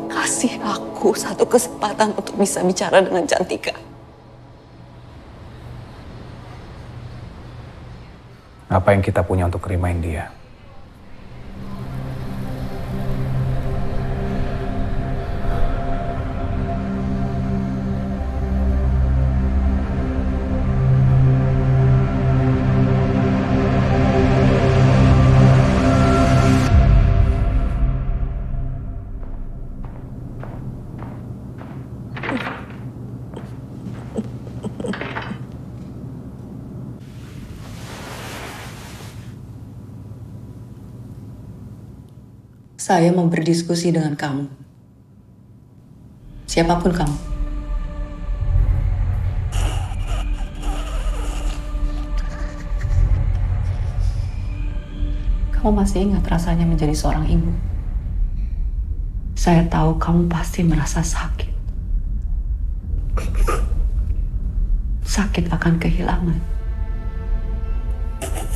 Kasih aku satu kesempatan untuk bisa bicara dengan Cantika. Apa yang kita punya untuk rimain dia? Saya mau berdiskusi dengan kamu. Siapapun kamu. Kamu masih ingat rasanya menjadi seorang ibu? Saya tahu kamu pasti merasa sakit. Sakit akan kehilangan.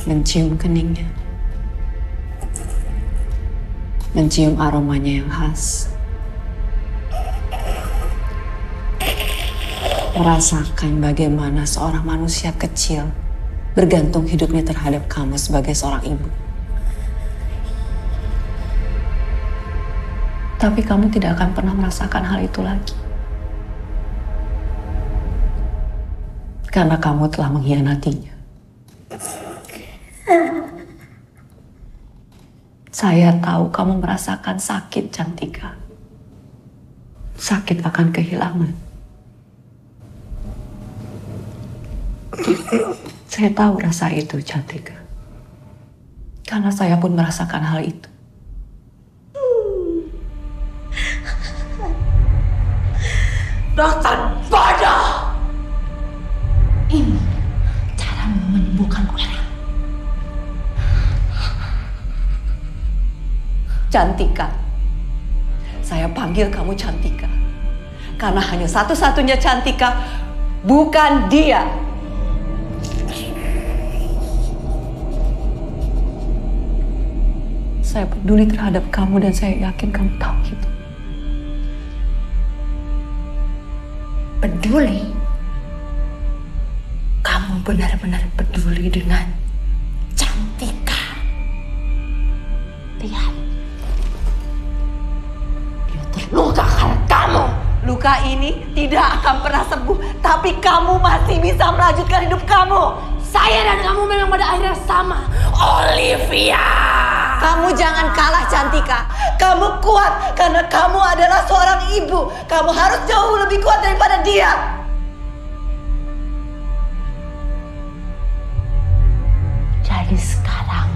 Mencium keningnya. Mencium aromanya yang khas. Merasakan bagaimana seorang manusia kecil bergantung hidupnya terhadap kamu sebagai seorang ibu. Tapi kamu tidak akan pernah merasakan hal itu lagi. Karena kamu telah mengkhianatinya. Saya tahu kamu merasakan sakit, Cantika. Sakit akan kehilangan. Saya tahu rasa itu, Cantika. Karena saya pun merasakan hal itu. Dokter bodoh! Ini cara menyembuhkan orang. Cantika. Saya panggil kamu Cantika. Karena hanya satu-satunya Cantika, bukan dia. Saya peduli terhadap kamu dan saya yakin kamu tahu itu. Peduli? Kamu benar-benar peduli dengan Cantika. Lihat. Dia terluka karena kamu. Luka ini tidak akan pernah sembuh, tapi kamu masih bisa melanjutkan hidup kamu. Saya dan kamu memang pada akhirnya sama. Olivia! Kamu jangan kalah, Cantika. Kamu kuat karena kamu adalah seorang ibu. Kamu harus jauh lebih kuat daripada dia. Jadi sekarang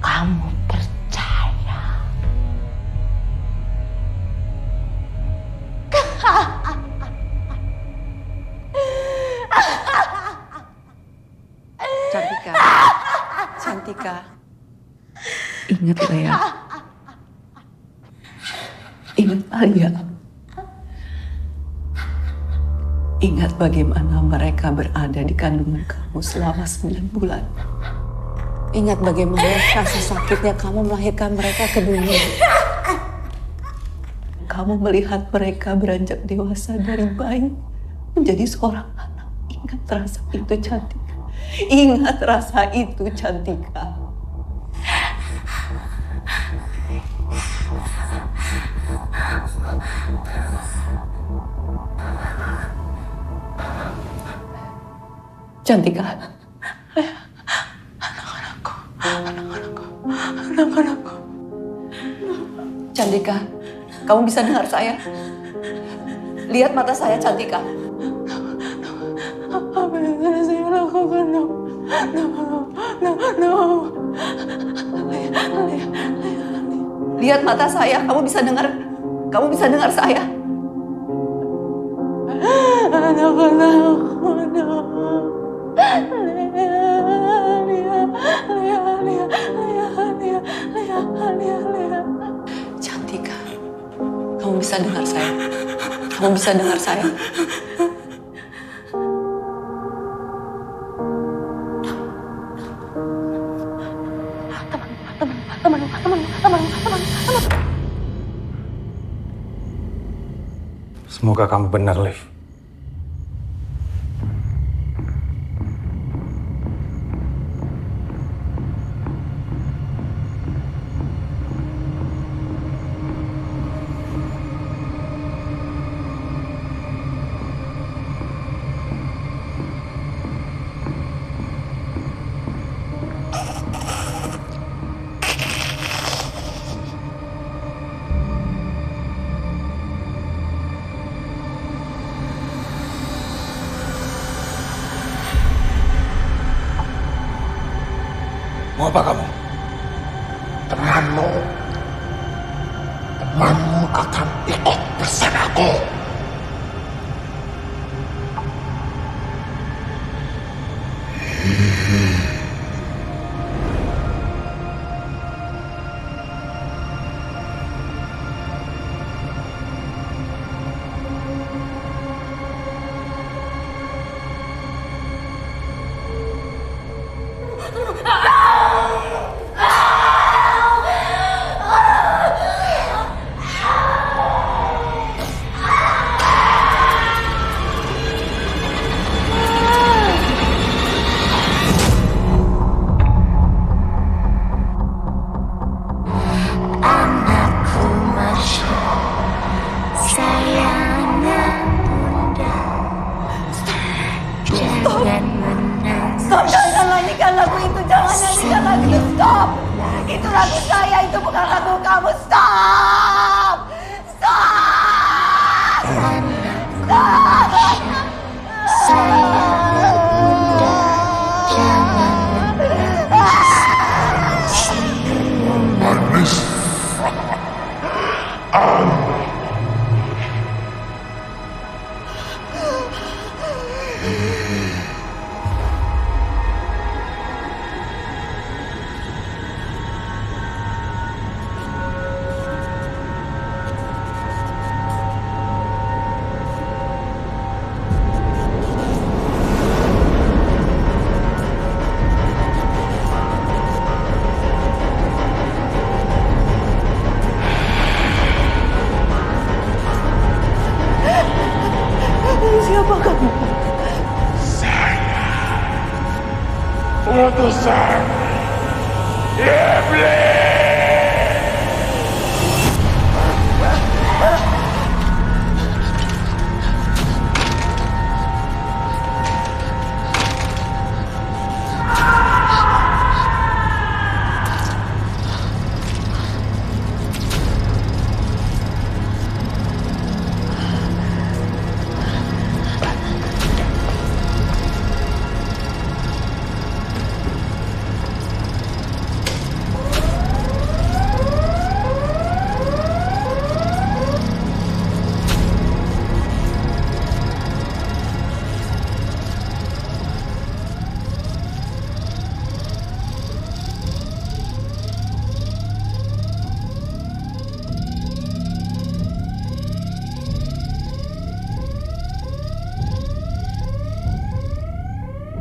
kamu percaya. Cantika. Cantika. Ingat, Lea. Ingat Alia. Ingat bagaimana mereka berada di kandungan kamu selama 9 bulan. Ingat bagaimana rasa sakitnya kamu melahirkan mereka ke dunia. Kamu melihat mereka beranjak dewasa dari bayi menjadi seorang anak. Ingat rasa itu, Cantika. Ingat rasa itu, Cantika. Cantika. Anak-anakku. Cantika, kamu bisa dengar saya? Lihat mata saya, Cantika. Apa yang harus saya lakukan, no. Lihat mata saya, kamu bisa dengar saya. Anak-anakku, no. Cantika, kamu bisa dengar saya. Kamu bisa dengar saya. Semoga kamu benar, Liv. Mau apa kamu? Temanmu akan ikut bersamaku.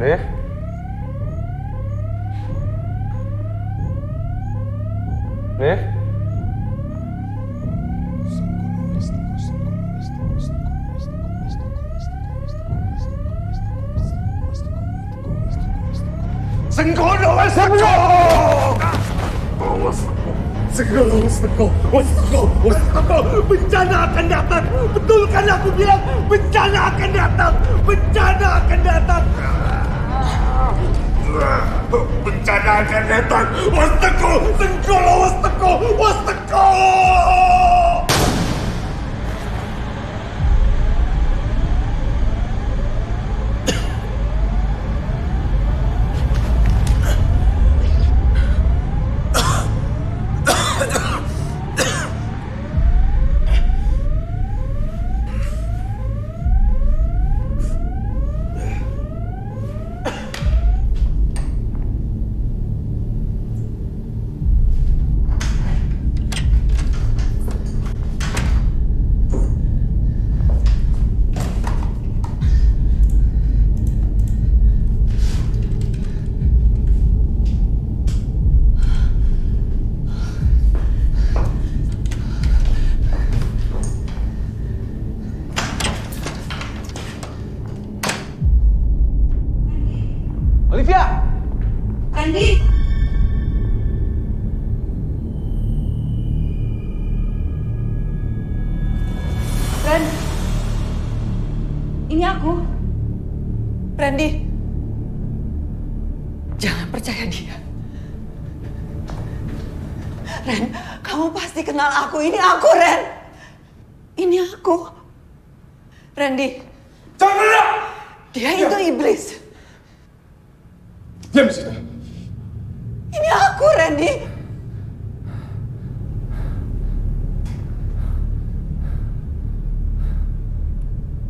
Liv? Liv? Senggono Westeko! Senggono Westeko! Westeko! Bencana akan datang! Betul kan aku bilang? Bencana akan datang! Bencana akan datang! Bencana akan datang! Westeko! Senggono Westeko! Westeko! Olivia! Randy! Ren, ini aku. Randy, jangan percaya dia. Ren, kamu pasti kenal aku. Ini aku, Ren. Ini aku. Randy. Jangan! Dia itu iblis. Diam di situ. Ini aku, Randy.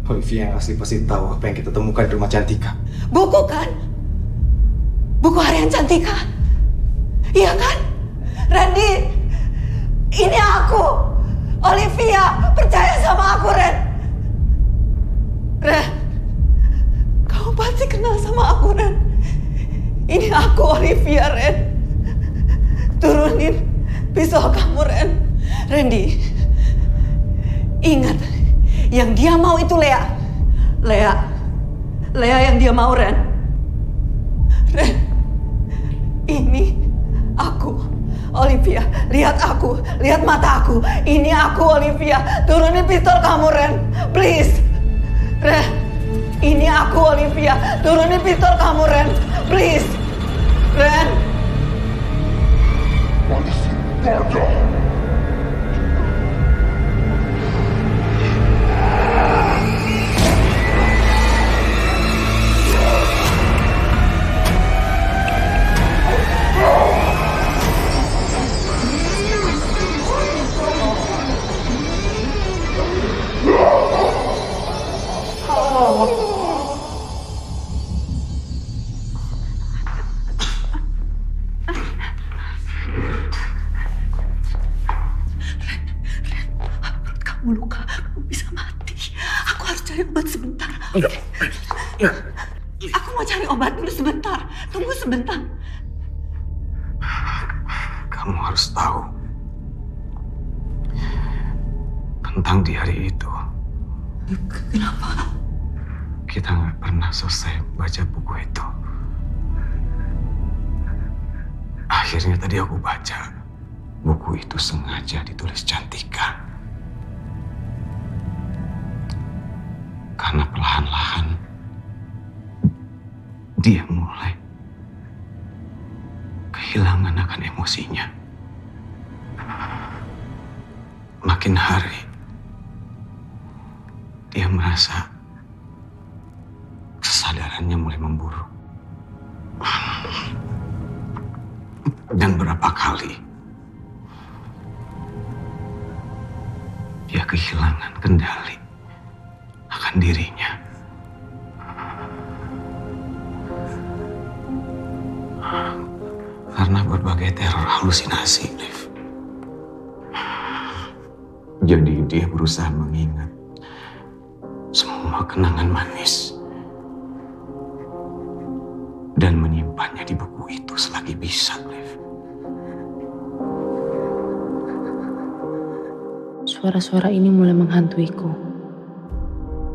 Olivia yang asli pasti tahu apa yang kita temukan di rumah Cantika. Buku kan? Buku harian Cantika. Iya kan? Randy, ini aku. Olivia, percaya sama aku, Ren. Ren, kamu pasti kenal sama aku, Ren. Ini aku, Olivia, Ren. Turunin pisau kamu, Ren. Randy, ingat, yang dia mau itu Lea. Lea yang dia mau, Ren. Ren, ini aku, Olivia. Lihat aku, lihat mata aku. Ini aku, Olivia. Turunin pistol kamu, Ren. Please. Ren, ini aku, Olivia. Turunin pistol kamu, Ren. Please. Ren. Kamu luka, kamu bisa mati. Aku harus cari obat sebentar. Aku mau cari obat dulu sebentar. Tunggu sebentar. Kamu harus tahu tentang di hari itu. Kenapa? Kita nggak pernah selesai baca buku itu. Akhirnya tadi aku baca buku itu sengaja ditulis Cantika. Karena perlahan-lahan dia mulai kehilangan akan emosinya. Makin hari dia merasa kesadarannya mulai memburuk. Dan berapa kali dia kehilangan kendali akan dirinya. Karena berbagai teror halusinasi, Liv. Jadi dia berusaha mengingat semua kenangan manis bisa, Liv. Suara-suara ini mulai menghantuiku.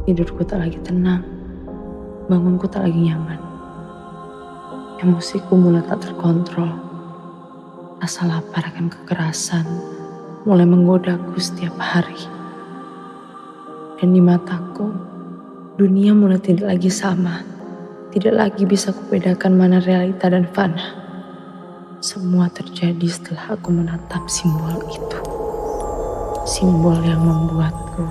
Tidurku tak lagi tenang, bangunku tak lagi nyaman. Emosiku mulai tak terkontrol. Rasa lapar akan kekerasan mulai menggodaku setiap hari. Dan di mataku, dunia mulai tidak lagi sama. Tidak lagi bisa kubedakan mana realita dan fana. Semua terjadi setelah aku menatap simbol itu. Simbol yang membuatku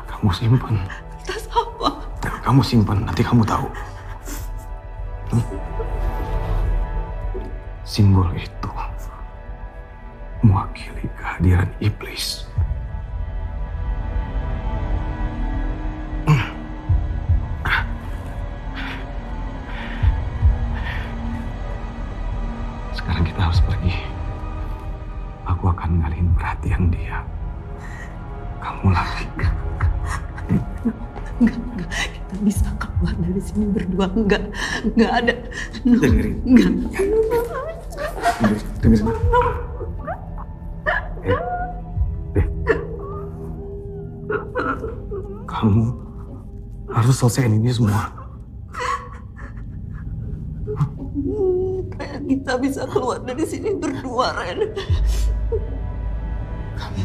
kamu simpan. Kamu simpan, nanti kamu tahu. Simbol itu mewakili kehadiran iblis. Sekarang kita harus pergi. Aku akan ngalihin perhatian dia. Kamu lagi. Enggak. Kita bisa keluar dari sini berdua. Enggak ada. No. Dengerin. Enggak. Dengerin. Kamu harus selesaiin ini semua. Ren, kita bisa keluar dari sini berdua, Ren. Kamu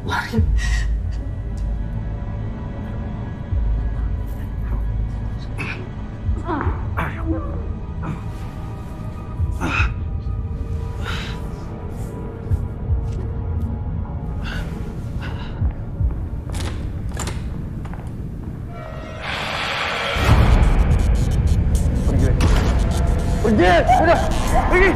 lari. Pergi, udah, pergi.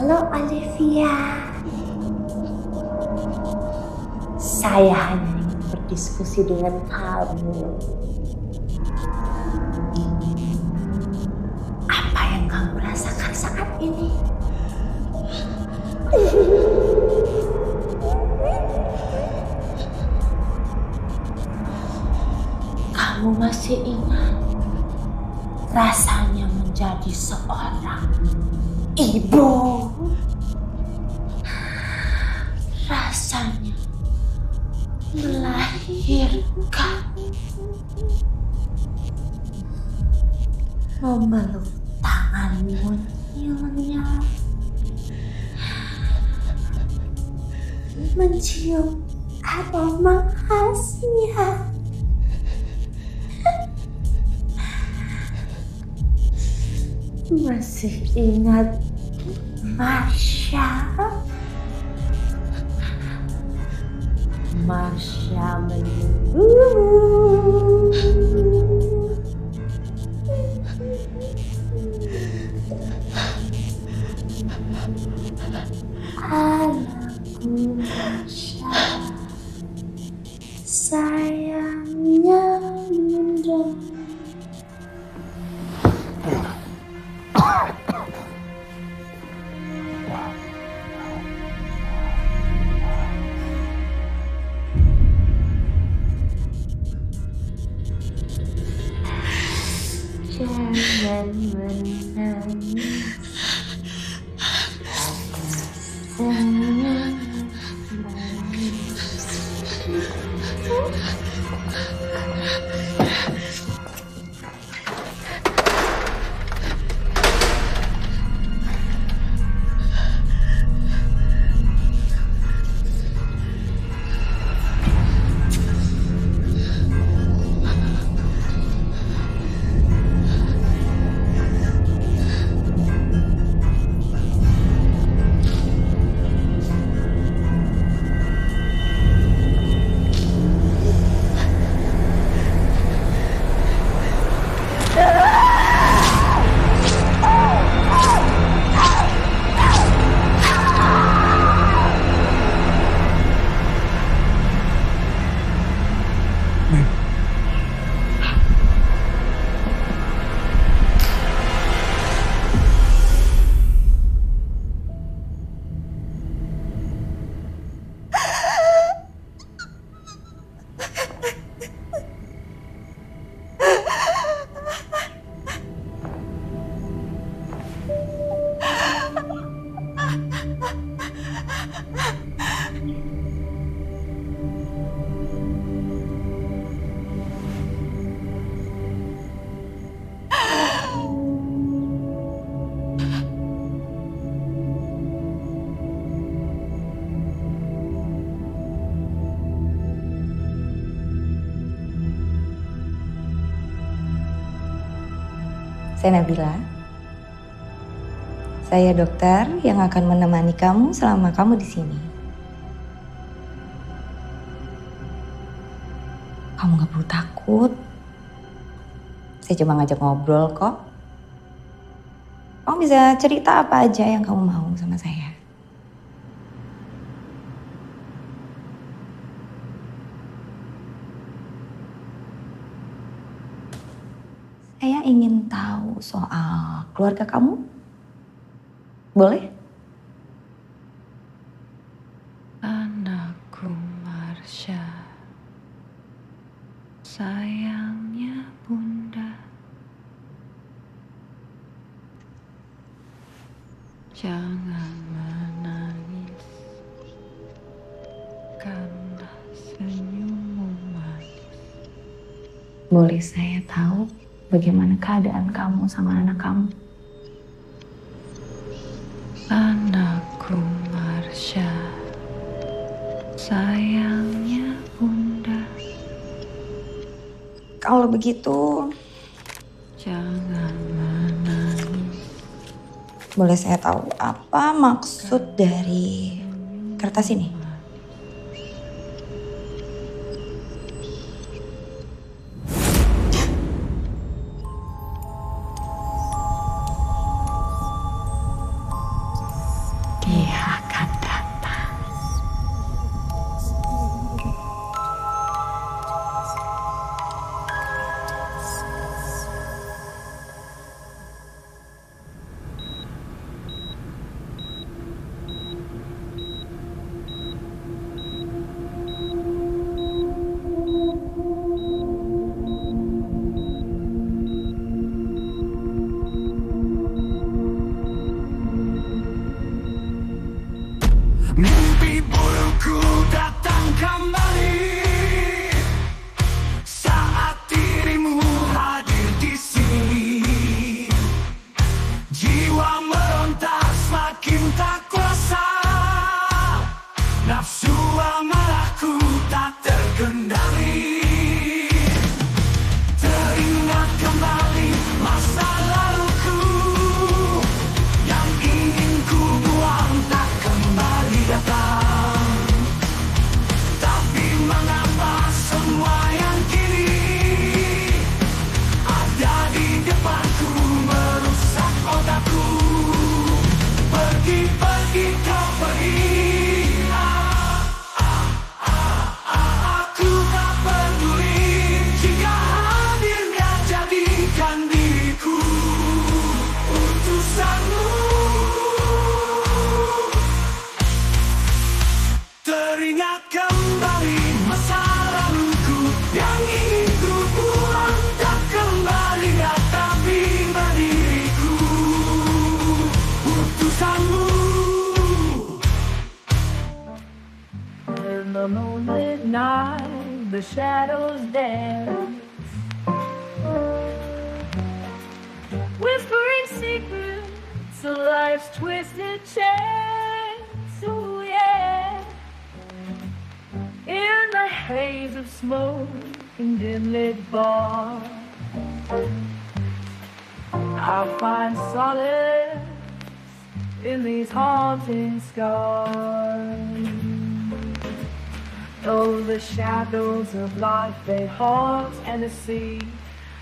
Halo Olivia. Saya hanya ingin berdiskusi dengan kamu. Apa yang kamu rasakan saat ini? Kamu masih ingat rasanya menjadi seorang ibu? Rasanya melahirkan, memeluk tanganmu nyonya, mencium aroma khasnya. Masih ingat Marsha? Marsha menunggu. Anakku Marsha, sayangnya Bunda. Saya Nabila. Saya dokter yang akan menemani kamu selama kamu di sini. Kamu gak perlu takut. Saya cuma ngajak ngobrol kok. Kamu bisa cerita apa aja yang kamu mau sama saya. Saya ingin tahu soal keluarga kamu. Boleh? Anakku Marsha, sayangnya Bunda. Jangan menangis karena senyummu manis. Boleh saya tahu bagaimana keadaan kamu sama anak kamu? Anakku Marsha, sayangnya Bunda. Kalau begitu, jangan menangis. boleh saya tahu apa maksud dari kertas ini? Mimpi burukku datang kembali saat dirimu hadir di sini. Jiwa meronta semakin tak kuasa, nafsu amarahku tak terkendali. Teringat kembali masa laluku yang ingin ku buang tak kembali datang. Tapi mengapa semua yang kini ada di depanku merusak otakku. Pergi kau pergi. Aku tak peduli jika hadir gak jadikan diriku utusanmu. Teringat kembali masa laluku yang ingin ku buang tak kembali datang tiba diriku utusanmu. In the moonlit night, the shadows dance, whispering secrets of life's twisted chance. Ooh, yeah. In the haze of smoke and dim-lit bars, I find solace in these haunting scars. Oh, the shadows of life, they haunt and deceive.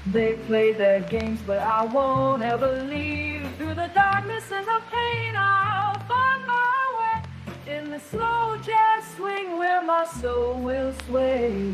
They play their games, but I won't ever leave. Through the darkness and the pain, I'll find my way in the slow jazz swing where my soul will sway.